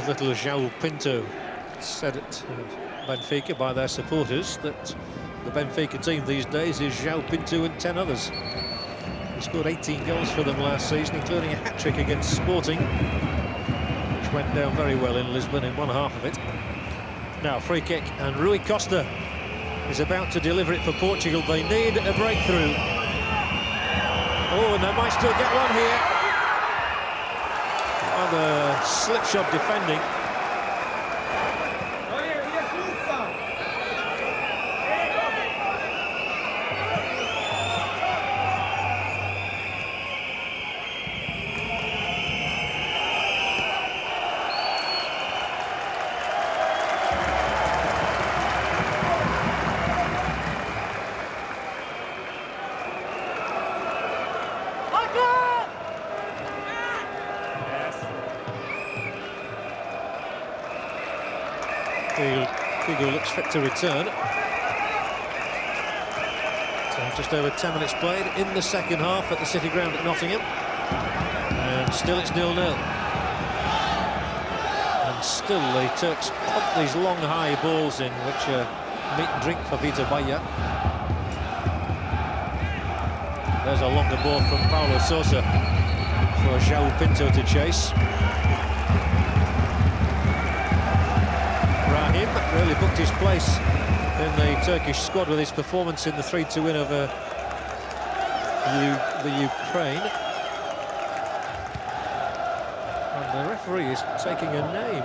Little João Pinto said at Benfica by their supporters that the Benfica team these days is João Pinto and 10 others. He scored 18 goals for them last season, including a hat-trick against Sporting, which went down very well in Lisbon in one half of it. Now, free kick, and Rui Costa is about to deliver it for Portugal. They need a breakthrough. Oh, and they might still get one here. Rather slipshod defending. Figu looks fit to return. So just over 10 minutes played in the second half at the City Ground at Nottingham. And still it's 0-0. And still the Turks pump these long high balls in, which are meat and drink for Vito Bayer. There's a longer ball from Paulo Sousa for João Pinto to chase. Really booked his place in the Turkish squad with his performance in the 3-2 win over the Ukraine. And the referee is taking a name.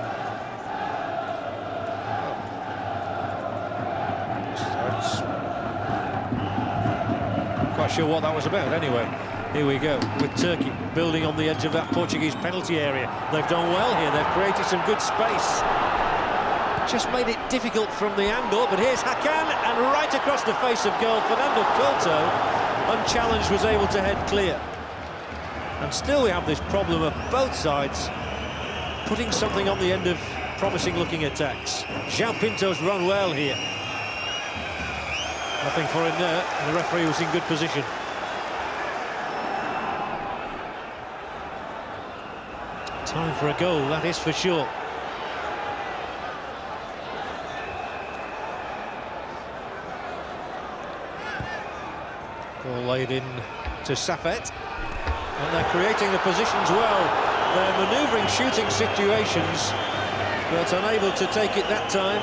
I'm quite sure what that was about anyway. Here we go, with Turkey building on the edge of that Portuguese penalty area. They've done well here, they've created some good space. Just made it difficult from the angle, but here's Hakan, and right across the face of goal, Fernando Couto, unchallenged, was able to head clear. And still we have this problem of both sides putting something on the end of promising-looking attacks. João Pinto's run well here. Nothing for him there, and the referee was in good position. Time for a goal, that is for sure. Ball laid in to Safet, and they're creating the positions well. They're manoeuvring shooting situations, but unable to take it that time.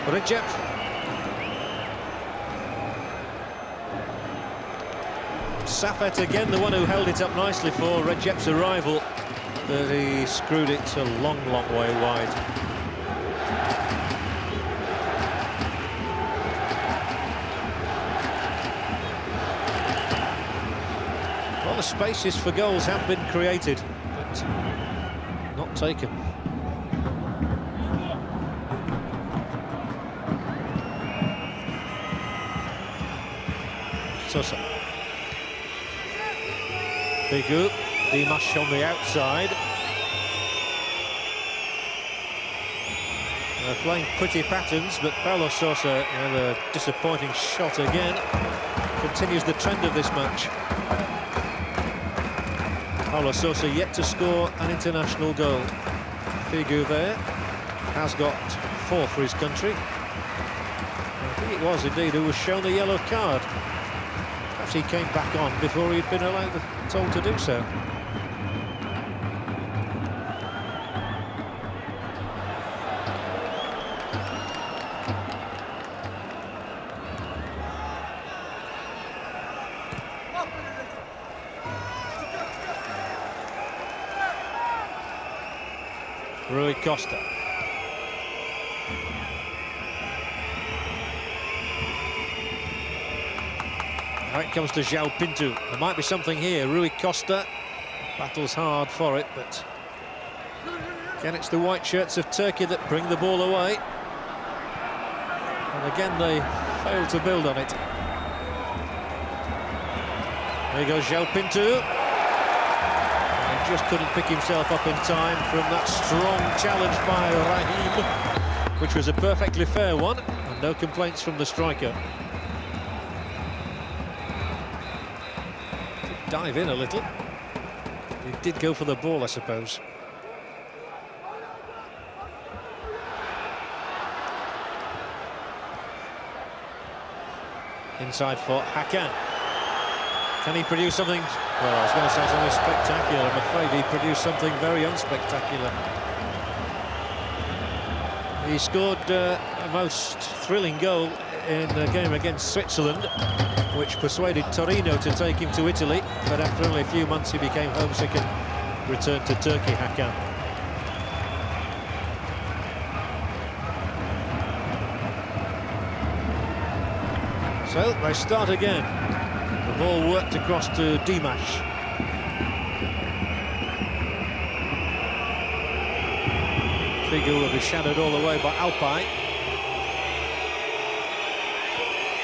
Recep. Safet again, the one who held it up nicely for Recep's arrival, but he screwed it a long, long way wide. spaces for goals have been created, but not taken. Sosa. Figu, Dimash on the outside. They're playing pretty patterns, but Paulo Sosa, with a disappointing shot again, continues the trend of this match. Paulo Sosa yet to score an international goal. Figu there has got 4 for his country. I think it was indeed who was shown the yellow card. Perhaps he came back on before he'd been told to do so. Rui Costa. Now it comes to João Pinto. There might be something here. Rui Costa battles hard for it, but again it's the white shirts of Turkey that bring the ball away. And again they fail to build on it. There goes João Pinto. Just couldn't pick himself up in time from that strong challenge by Raheem, which was a perfectly fair one, and no complaints from the striker. Did dive in a little. He did go for the ball, I suppose. Inside for Hakan. Can he produce something? Well, I was going to say something spectacular. I'm afraid he produced something very unspectacular. He scored a most thrilling goal in a game against Switzerland, which persuaded Torino to take him to Italy. But after only a few months, he became homesick and returned to Turkey, Hakan. So they start again. The ball worked across to Dimash. Figu will be shadowed all the way by Alpay.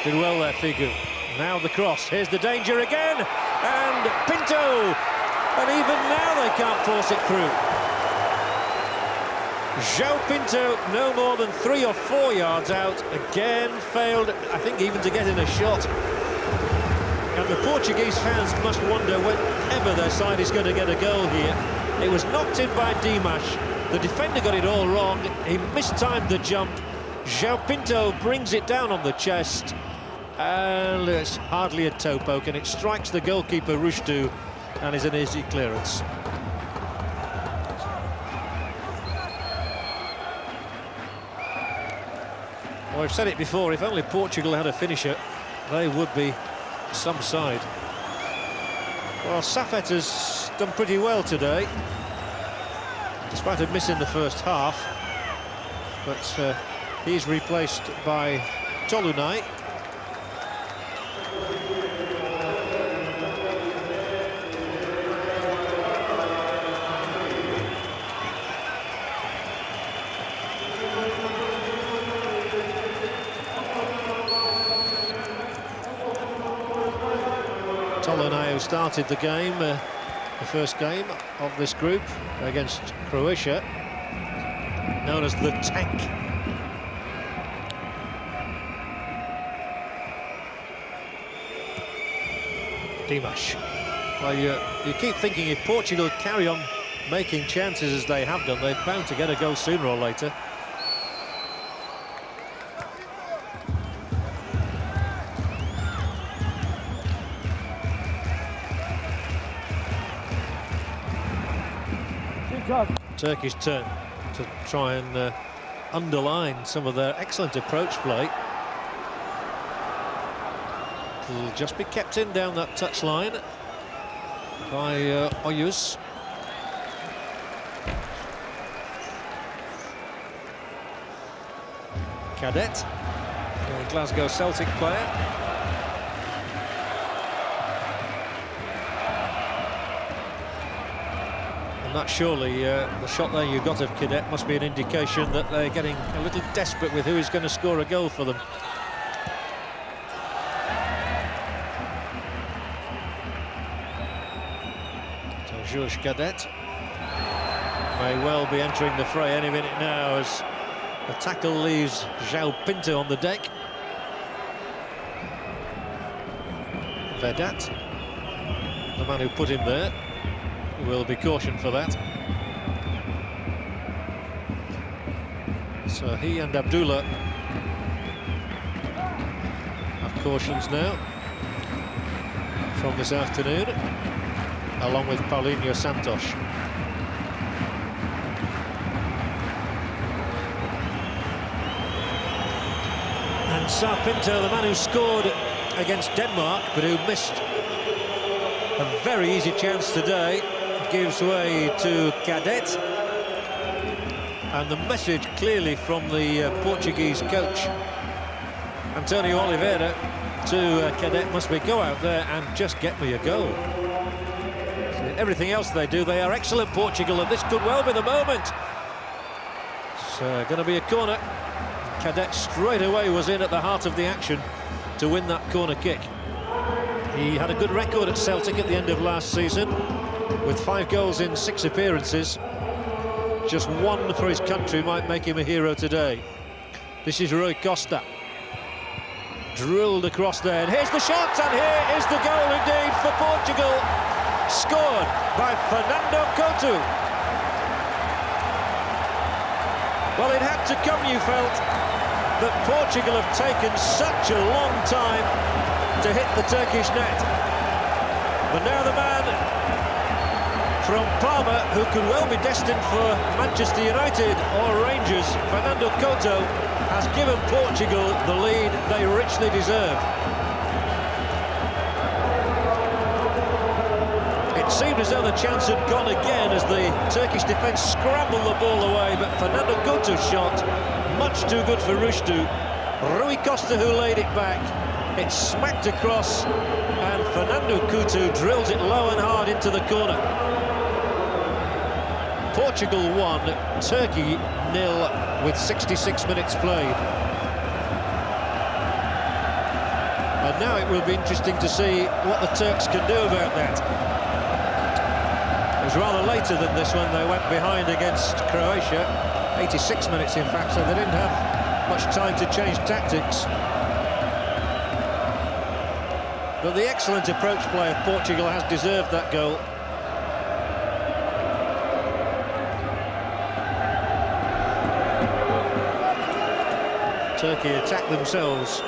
Did well there, Figu. Now the cross. Here's the danger again. And Pinto. And even now they can't force it through. João Pinto, no more than 3 or 4 yards out. Again failed, I think, even to get in a shot. And the Portuguese fans must wonder whenever their side is going to get a goal here. It was knocked in by Dimash. The defender got it all wrong. He mistimed the jump. João Pinto brings it down on the chest. And it's hardly a toe poke, and it strikes the goalkeeper, Rushdu, and is an easy clearance. Well, I've said it before, if only Portugal had a finisher, they would be some side. Well, Safet has done pretty well today, despite a miss in the first half, but he's replaced by Tolunai. Tolunai, who started the game, the first game of this group against Croatia, known as the Tank. Dimash. Well, you keep thinking if Portugal carry on making chances as they have done, they're bound to get a goal sooner or later. Turkey's turn to try and underline some of their excellent approach play. Will just be kept in down that touchline by Oyuz. Cadet, a Glasgow Celtic player. And that surely, the shot there you got of Cadet must be an indication that they're getting a little desperate with who is going to score a goal for them. So Georges Cadet may well be entering the fray any minute now as the tackle leaves João Pinto on the deck. Vedat, the man who put him there, will be cautioned for that. So he and Abdullah have cautions now from this afternoon, along with Paulinho Santos. And João Pinto, the man who scored against Denmark, but who missed a very easy chance today, gives way to Cadet. And the message clearly from the Portuguese coach, Antonio Oliveira, to Cadet must be go out there and just get me a goal. Everything else they do, they are excellent, Portugal, and this could well be the moment. It's going to be a corner. Cadet straight away was in at the heart of the action to win that corner kick. He had a good record at Celtic at the end of last season, with 5 goals in 6 appearances. Just one for his country might make him a hero today. This is Rui Costa. Drilled across there, and here's the shot, and here is the goal indeed for Portugal. Scored by Fernando Couto. Well, it had to come, you felt, that Portugal have taken such a long time to hit the Turkish net. But now the man from Parma, who could well be destined for Manchester United or Rangers, Fernando Couto, has given Portugal the lead they richly deserve. It seemed as though the chance had gone again as the Turkish defence scrambled the ball away, but Fernando Couto's shot, much too good for Rushdu. Rui Costa who laid it back. It smacked across, and Fernando Couto drills it low and hard into the corner. Portugal 1, Turkey 0 with 66 minutes played. And now it will be interesting to see what the Turks can do about that. It was rather later than this one. They went behind against Croatia, 86 minutes in fact, so they didn't have much time to change tactics. But the excellent approach play of Portugal has deserved that goal. Turkey attack themselves.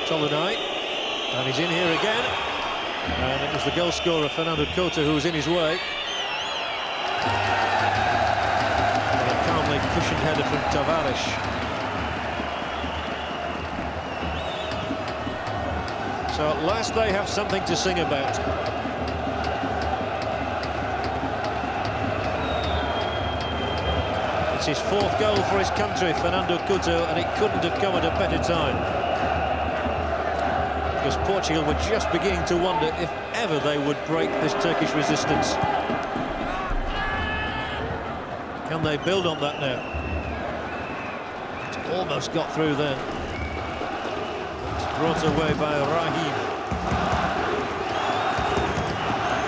Tolunay, and he's in here again. And it was the goal scorer, Fernando Couto, who was in his way. And a calmly cushioned header from Tavares. So at last they have something to sing about. It's his 4th goal for his country, Fernando Couto, and it couldn't have come at a better time. Because Portugal were just beginning to wonder if ever they would break this Turkish resistance. Can they build on that now? It almost got through then. Brought away by Rahim.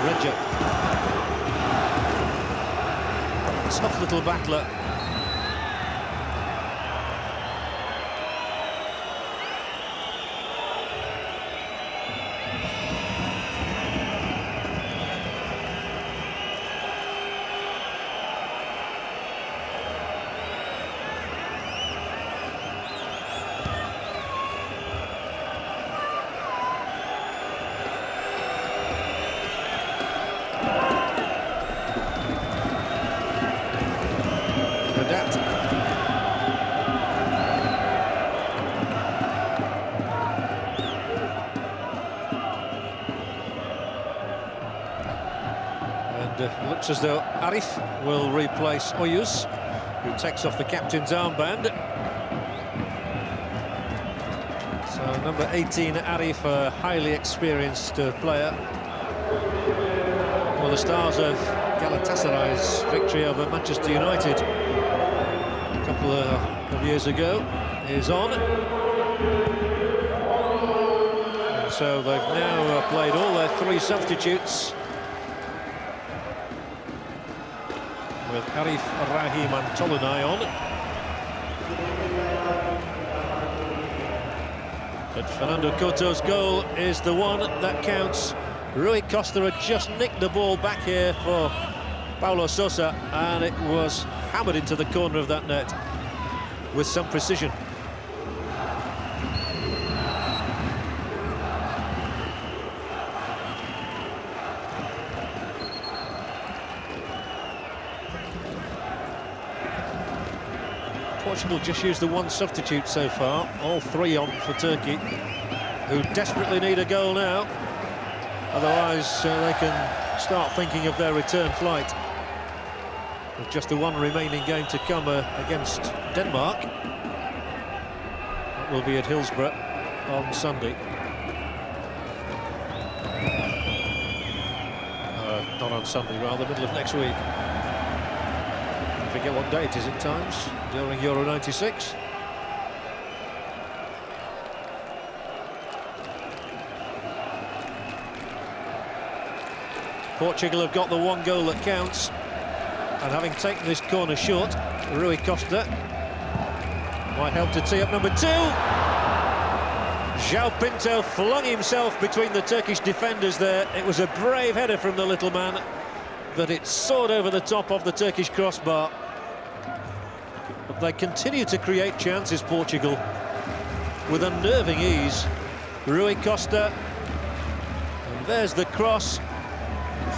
Recep. Tough little battler. Looks as though Arif will replace Oyuz, who takes off the captain's armband. So number 18, Arif, a highly experienced player. the stars of Galatasaray's victory over Manchester United a couple of years ago, is on. And so they've now played all their 3 substitutes, with Arif, Rahim and Tolunay on. But Fernando Couto's goal is the one that counts. Rui Costa had just nicked the ball back here for Paulo Sousa, and it was hammered into the corner of that net with some precision. Portugal just used the 1 substitute so far, all 3 on for Turkey, who desperately need a goal now. Otherwise, they can start thinking of their return flight. With just the 1 remaining game to come against Denmark. That will be at Hillsborough on Sunday. Not on Sunday, rather, middle of next week. I forget what day it is at times, during Euro 96. Portugal have got the 1 goal that counts, and having taken this corner short, Rui Costa might help to tee up number 2. João Pinto flung himself between the Turkish defenders there. It was a brave header from the little man, but it soared over the top of the Turkish crossbar. But they continue to create chances, Portugal, with unnerving ease. Rui Costa, and there's the cross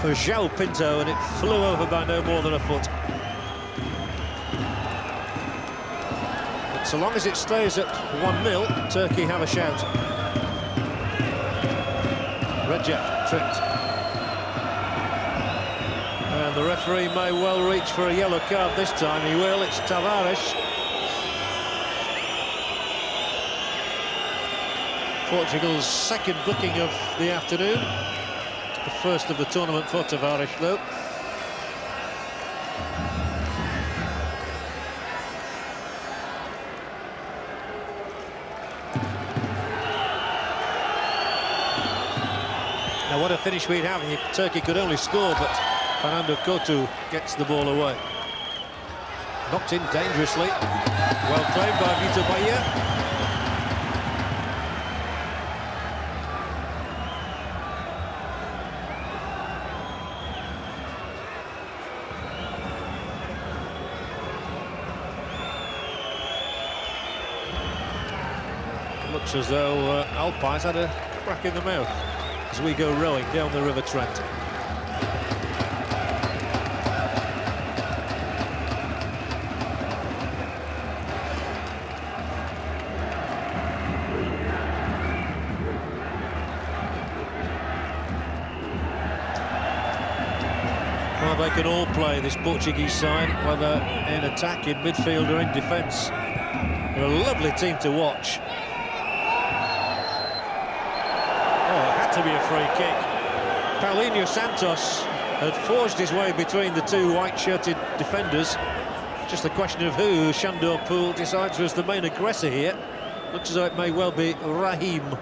for João Pinto, and it flew over by no more than a foot. But so long as it stays at 1-0, Turkey have a shout. Recep tripped. And the referee may well reach for a yellow card this time. He will. It's Tavares. Portugal's 2nd booking of the afternoon. The 1st of the tournament for Tavares, though. Now, what a finish we'd have if Turkey could only score, but Fernando Couto gets the ball away. Knocked in dangerously. Well claimed by Vitor Bahia. Looks as though Alpay's had a crack in the mouth as we go rowing down the River Trent. Well, they can all play, this Portuguese side, whether in attack, in midfield or in defence. They're a lovely team to watch. To be a free kick. Paulinho Santos had forged his way between the 2 white-shirted defenders. Just a question of who Shandor Pool decides was the main aggressor here. Looks as though it may well be Rahim.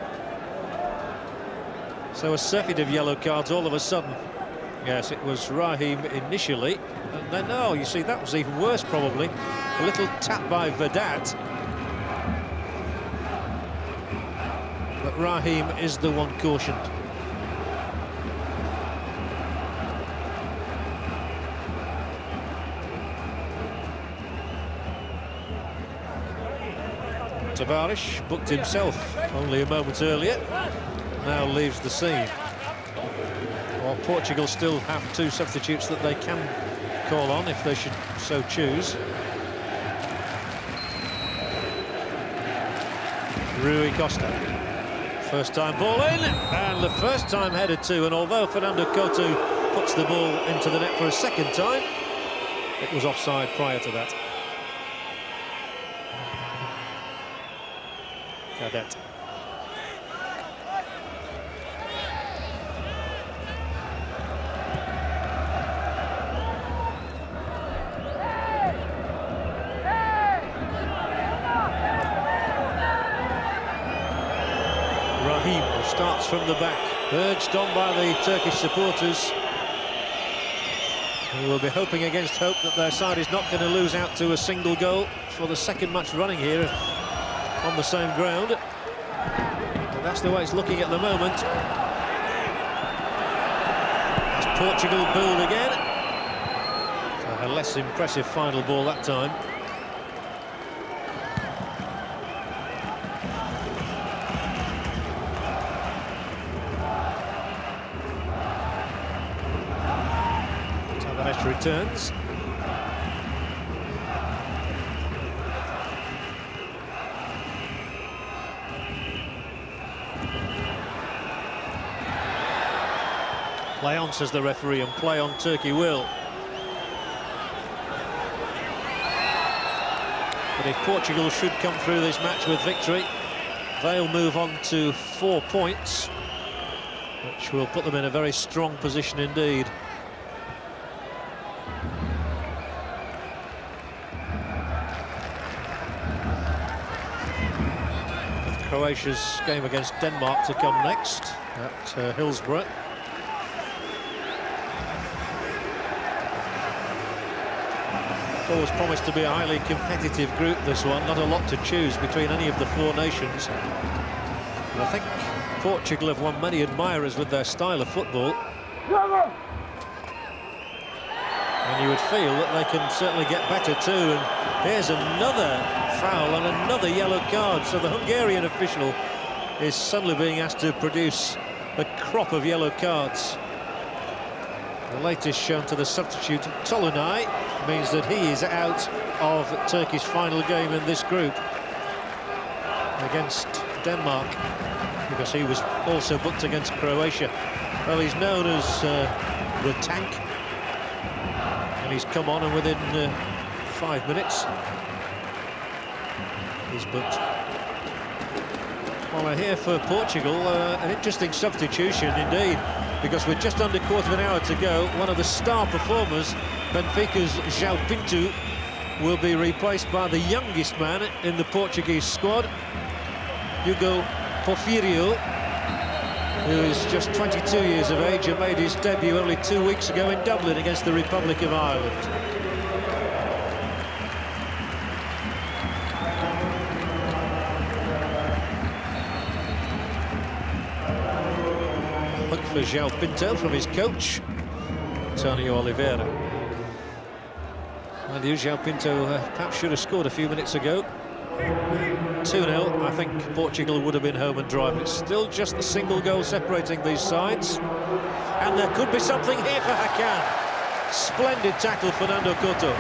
So a surfeit of yellow cards all of a sudden. Yes, it was Rahim initially, and then, oh, you see, that was even worse probably. A little tap by Vedat. But Rahim is the one cautioned. Tavares booked himself only a moment earlier, now leaves the scene. While Portugal still have 2 substitutes that they can call on if they should so choose. Rui Costa. First time ball in, and the first time headed too, and although Fernando Couto puts the ball into the net for a 2nd time, it was offside prior to that. Cadet. attacks from the back, urged on by the Turkish supporters, who will be hoping against hope that their side is not going to lose out to a single goal for the second match running here on the same ground. And that's the way it's looking at the moment. As Portugal build again. So a less impressive final ball that time. Returns. Play on, says the referee, and play on Turkey will. But if Portugal should come through this match with victory, they'll move on to 4 points, which will put them in a very strong position indeed. Croatia's game against Denmark to come next at Hillsborough. Always promised to be a highly competitive group, this one. Not a lot to choose between any of the 4 nations. And I think Portugal have won many admirers with their style of football. And you would feel that they can certainly get better too. And here's another foul and another yellow card. So the Hungarian official is suddenly being asked to produce a crop of yellow cards. The latest shown to the substitute Tolunay means that he is out of Turkey's final game in this group against Denmark, because he was also booked against Croatia. Well, he's known as the Tank, and he's come on, and within 5 minutes he's booked. Well, here for Portugal, an interesting substitution indeed, because with just under quarter of an hour to go, one of the star performers, Benfica's João Pinto, will be replaced by the youngest man in the Portuguese squad, Hugo Porfirio, who is just 22 years of age and made his debut only 2 weeks ago in Dublin against the Republic of Ireland. Look for João Pinto from his coach, Antonio Oliveira. And João Pinto perhaps should have scored a few minutes ago. 2-0, I think Portugal would have been home and dry, but it's still just the single goal separating these sides. And there could be something here for Hakan. Splendid tackle, Fernando Couto.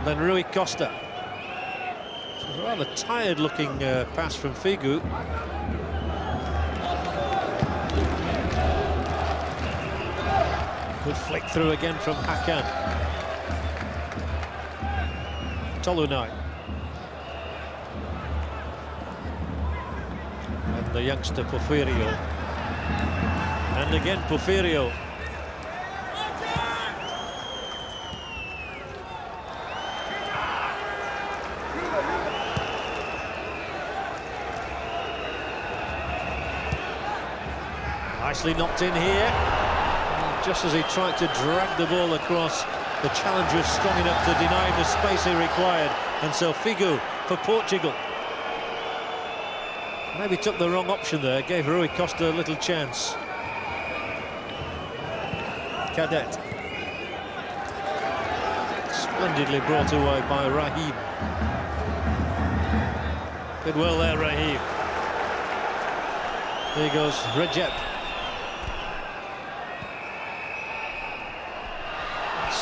Then Rui Costa. A rather tired-looking pass from Figu. Good flick through again from Hakan. Tolunay. And the youngster Porfirio. And again Porfirio. Nicely knocked in here. And just as he tried to drag the ball across, the challenger is strong enough to deny him the space he required, and so Figu for Portugal. Maybe took the wrong option there, gave Rui Costa a little chance. Cadet. Splendidly brought away by Raheem. Did well there, Raheem. Here goes Recep.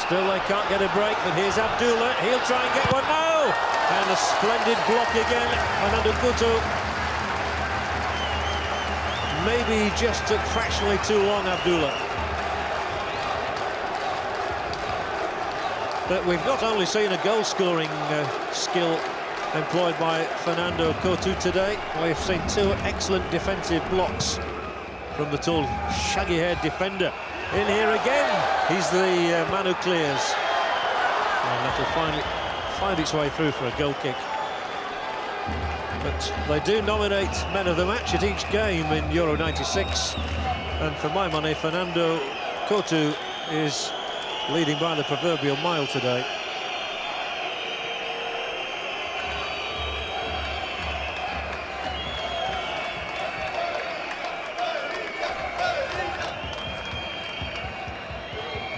Still they can't get a break, but here's Abdullah. He'll try and get one. No! And a splendid block again, Fernando Couto. Maybe he just took fractionally too long, Abdullah. But we've not only seen a goal-scoring skill employed by Fernando Couto today, we've seen 2 excellent defensive blocks from the tall, shaggy-haired defender. In here again, he's the man who clears. And that'll finally find its way through for a goal kick. But they do nominate men of the match at each game in Euro 96. And for my money, Fernando Couto is leading by the proverbial mile today.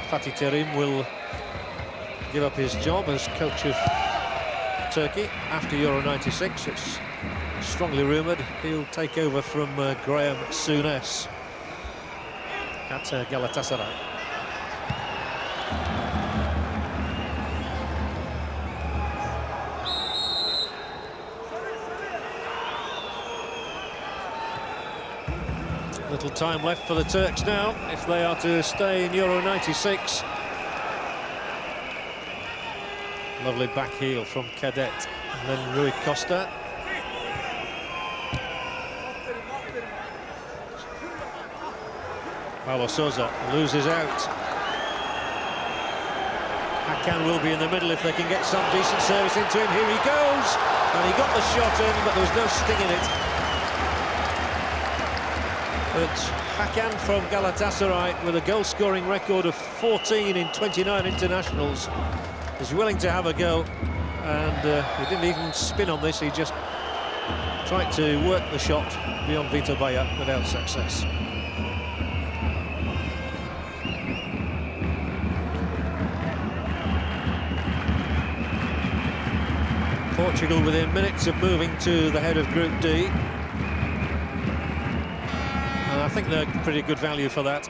Fatih Terim will give up his job as coach of Turkey after Euro 96. It's strongly rumoured he'll take over from Graham Souness at Galatasaray. Little time left for the Turks now if they are to stay in Euro 96. Lovely back heel from Cadet, and then Rui Costa. Paulo Sousa loses out. Hakan will be in the middle if they can get some decent service into him. Here he goes, and he got the shot in, but there was no sting in it. But Hakan from Galatasaray, with a goal-scoring record of 14 in 29 internationals, is willing to have a go, and he didn't even spin on this. He just tried to work the shot beyond Vitor Baía without success. Portugal within minutes of moving to the head of Group D. And I think they're pretty good value for that.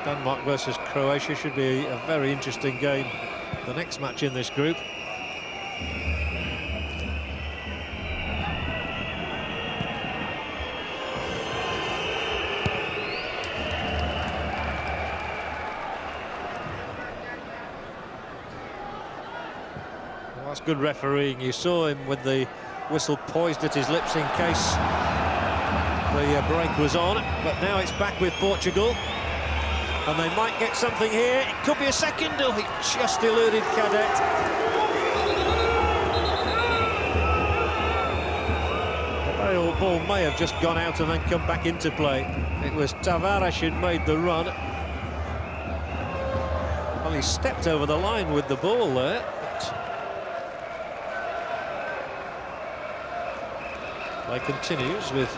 Denmark versus Croatia should be a very interesting game, the next match in this group. Well, that's good refereeing. You saw him with the whistle poised at his lips in case the break was on, but now it's back with Portugal. And they might get something here. It could be a second. Oh, he just eluded Cadet. The ball may have just gone out and then come back into play. It was Tavares who'd made the run. Well, he stepped over the line with the ball there. Play continues with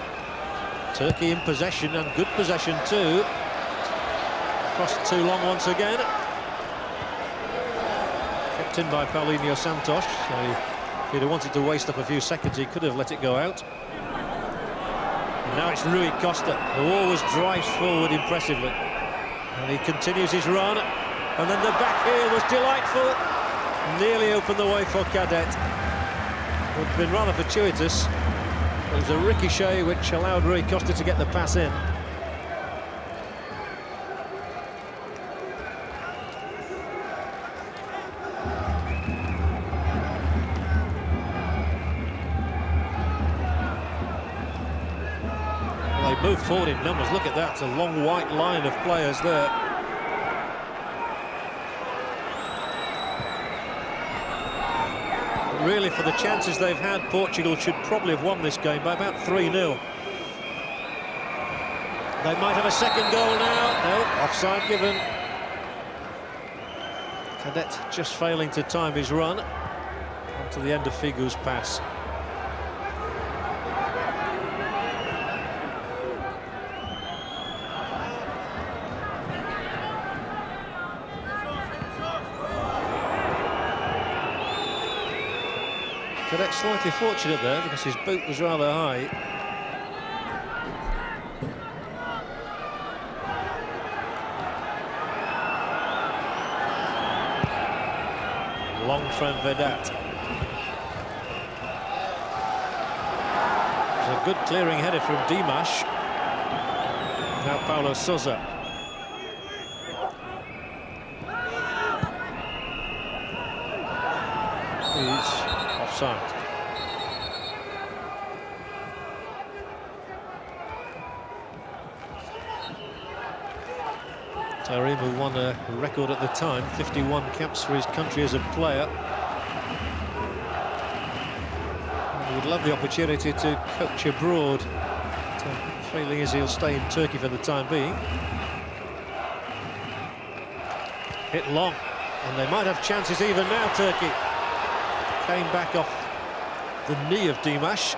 Turkey in possession, and good possession too. Crossed too long once again. Kept in by Paulinho Santos. So if he'd have wanted to waste up a few seconds, he could have let it go out. And now it's Rui Costa, who always drives forward impressively. And he continues his run. And then the back heel was delightful. Nearly opened the way for Cadet. Would have been rather fortuitous. It was a ricochet which allowed Rui Costa to get the pass in. They move forward in numbers. Look at that, a long white line of players there. Really, for the chances they've had, Portugal should probably have won this game by about 3-0. They might have a second goal now. No, offside given. Cadet just failing to time his run onto the end of Figu's pass. Cadet slightly fortunate there because his boot was rather high. Long from Vedat. It's a good clearing header from Dimash. Now Paulo Sousa. He's offside. Terim, who won a record at the time, 51 caps for his country as a player. would love the opportunity to coach abroad. The feeling is he'll stay in Turkey for the time being. Hit long, and they might have chances even now, Turkey. Came back off the knee of Dimash.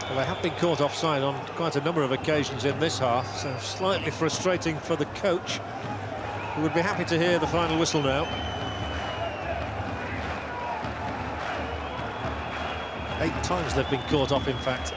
Well, they have been caught offside on quite a number of occasions in this half, so slightly frustrating for the coach, who would be happy to hear the final whistle now. 8 times they've been caught off, in fact.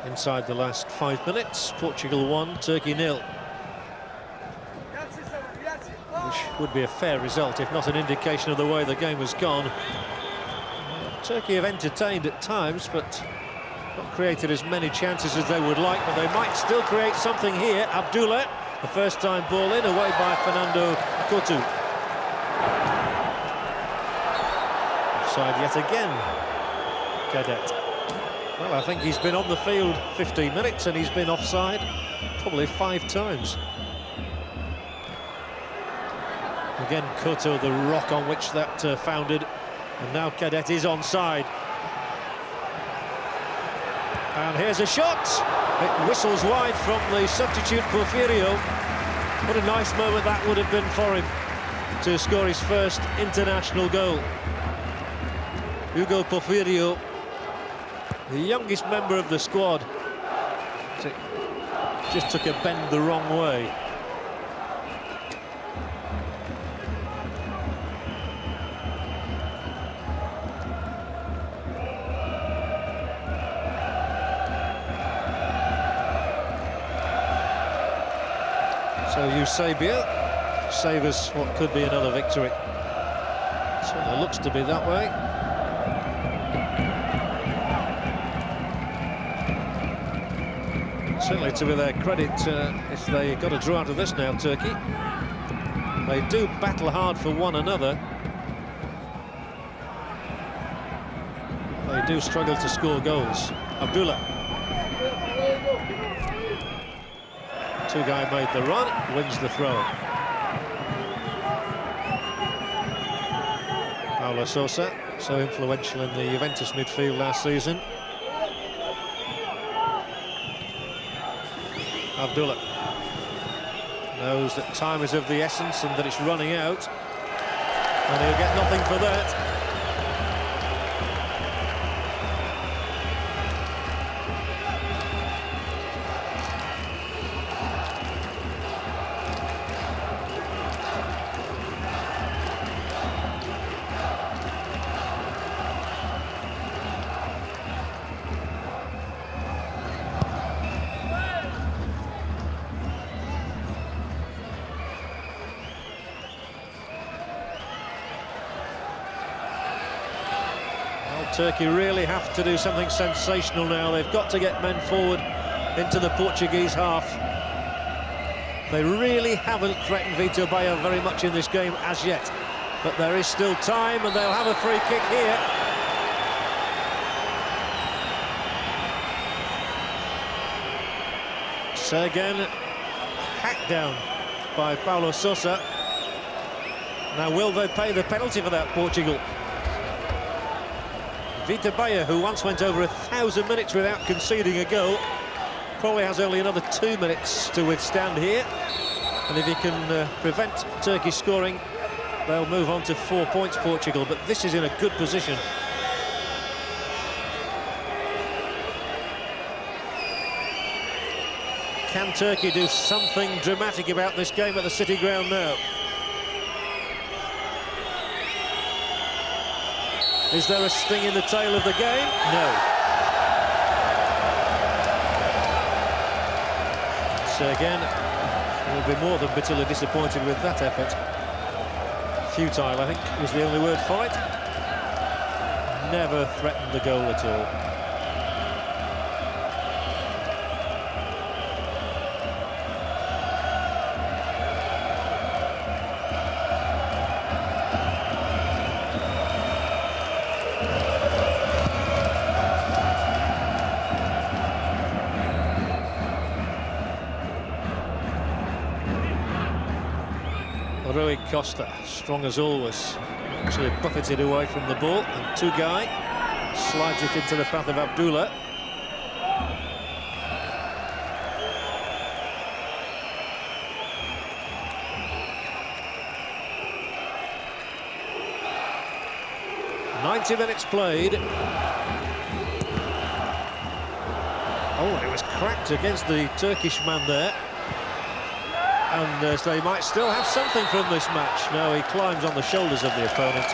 Inside the last 5 minutes, Portugal 1, Turkey 0. Which would be a fair result, if not an indication of the way the game has gone. Turkey have entertained at times, but not created as many chances as they would like, but they might still create something here. Abdullah, the first time ball in, away by Fernando Couto. Offside yet again, Cadet. Well, I think he's been on the field 15 minutes and he's been offside probably 5 times. Again, Couto, the rock on which that founded, and now Cadet is onside. And here's a shot. It whistles wide from the substitute Porfirio. What a nice moment that would have been for him to score his first international goal. Hugo Porfirio, the youngest member of the squad, just took a bend the wrong way. So Eusebio savours what could be another victory. Certainly looks to be that way. Certainly to their credit, if they got a draw out of this now, Turkey. They do battle hard for one another. They do struggle to score goals. Abdullah. Two-guy made the run, wins the throw. Paulo Sousa, so influential in the Juventus midfield last season. Abdullah knows that time is of the essence and that it's running out, and he'll get nothing for that. Turkey really have to do something sensational now. They've got to get men forward into the Portuguese half. They really haven't threatened Vito Bayer very much in this game as yet, but there is still time and they'll have a free kick here. Sergen hacked down by Paulo Sousa. Now will they pay the penalty for that, Portugal? Vito Bayer, who once went over 1,000 minutes without conceding a goal, probably has only another 2 minutes to withstand here. And if he can prevent Turkey scoring, they'll move on to 4 points, Portugal. But this is in a good position. Can Turkey do something dramatic about this game at the City Ground now? Is there a sting in the tail of the game? No. So again, we'll be more than bitterly disappointed with that effort. Futile, I think, was the only word for it. Never threatened the goal at all. Rui Costa, strong as always, actually buffeted away from the ball, and Tugai slides it into the path of Abdullah. "90 minutes played." Oh, it was cracked against the Turkish man there. And so they might still have something from this match. No, he climbs on the shoulders of the opponent.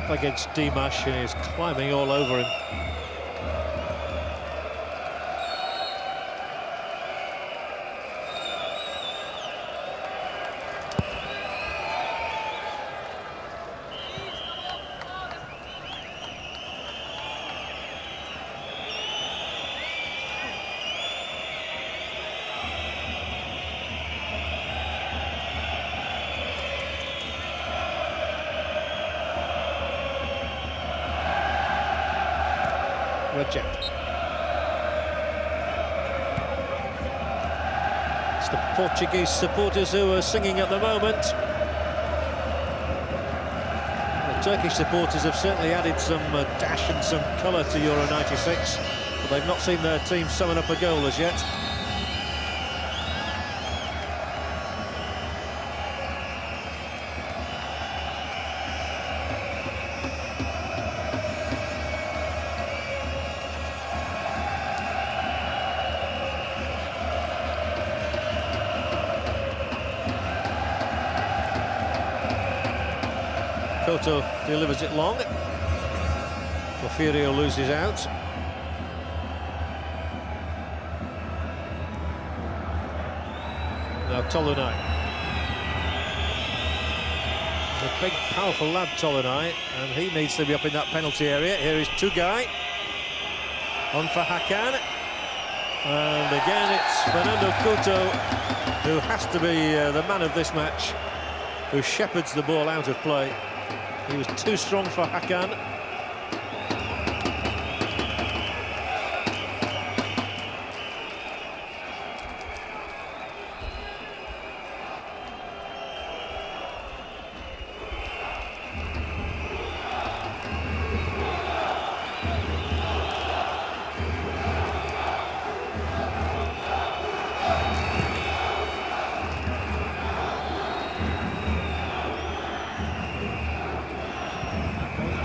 Up against Dimash, and he's climbing all over him. Reject. It's the Portuguese supporters who are singing at the moment. The Turkish supporters have certainly added some dash and some colour to Euro 96, but they've not seen their team summon up a goal as yet. Koto delivers it long. Porfirio loses out. Now Tolunai. The big, powerful lad, Tolunai, and he needs to be up in that penalty area. Here is Tugai. On for Hakan. And again, it's Fernando Couto, who has to be the man of this match, who shepherds the ball out of play. He was too strong for Hakan.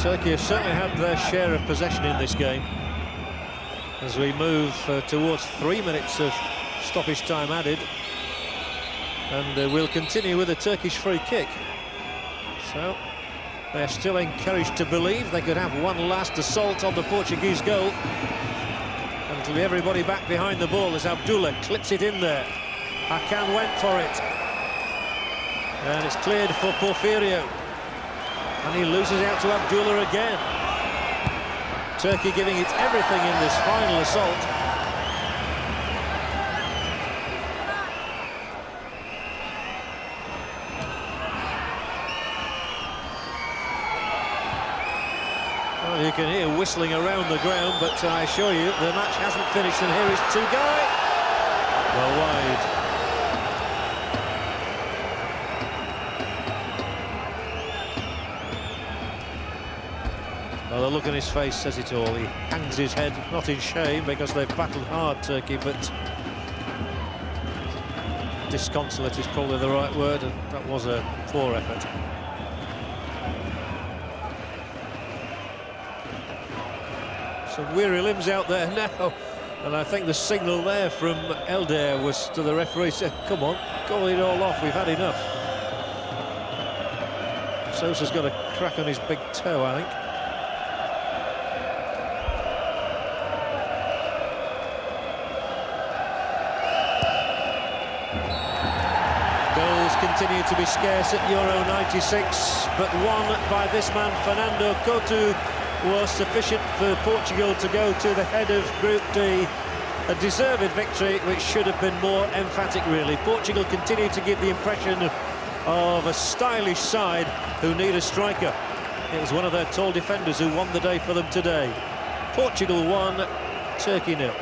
Turkey have certainly had their share of possession in this game as we move towards 3 minutes of stoppage time added, and we'll continue with a Turkish free kick. So they're still encouraged to believe they could have one last assault on the Portuguese goal, and it'll be everybody back behind the ball as Abdullah clips it in there. Hakan went for it, and it's cleared for Porfirio. And he loses out to Abdullah again. Turkey giving it everything in this final assault. Well, you can hear whistling around the ground, but I assure you the match hasn't finished, and here is Tugai. Well wide. Well, the look on his face says it all. He hangs his head, not in shame, because they've battled hard, Turkey, but disconsolate is probably the right word, and that was a poor effort. Some weary limbs out there now. And I think the signal there from Elder was to the referee, said, come on, call it all off, we've had enough. Sosa's got a crack on his big toe, I think. Goals continue to be scarce at Euro 96, but one by this man, Fernando Couto, was sufficient for Portugal to go to the head of Group D. A deserved victory, which should have been more emphatic, really. Portugal continue to give the impression of a stylish side who need a striker. It was one of their tall defenders who won the day for them today. Portugal 1, Turkey 0.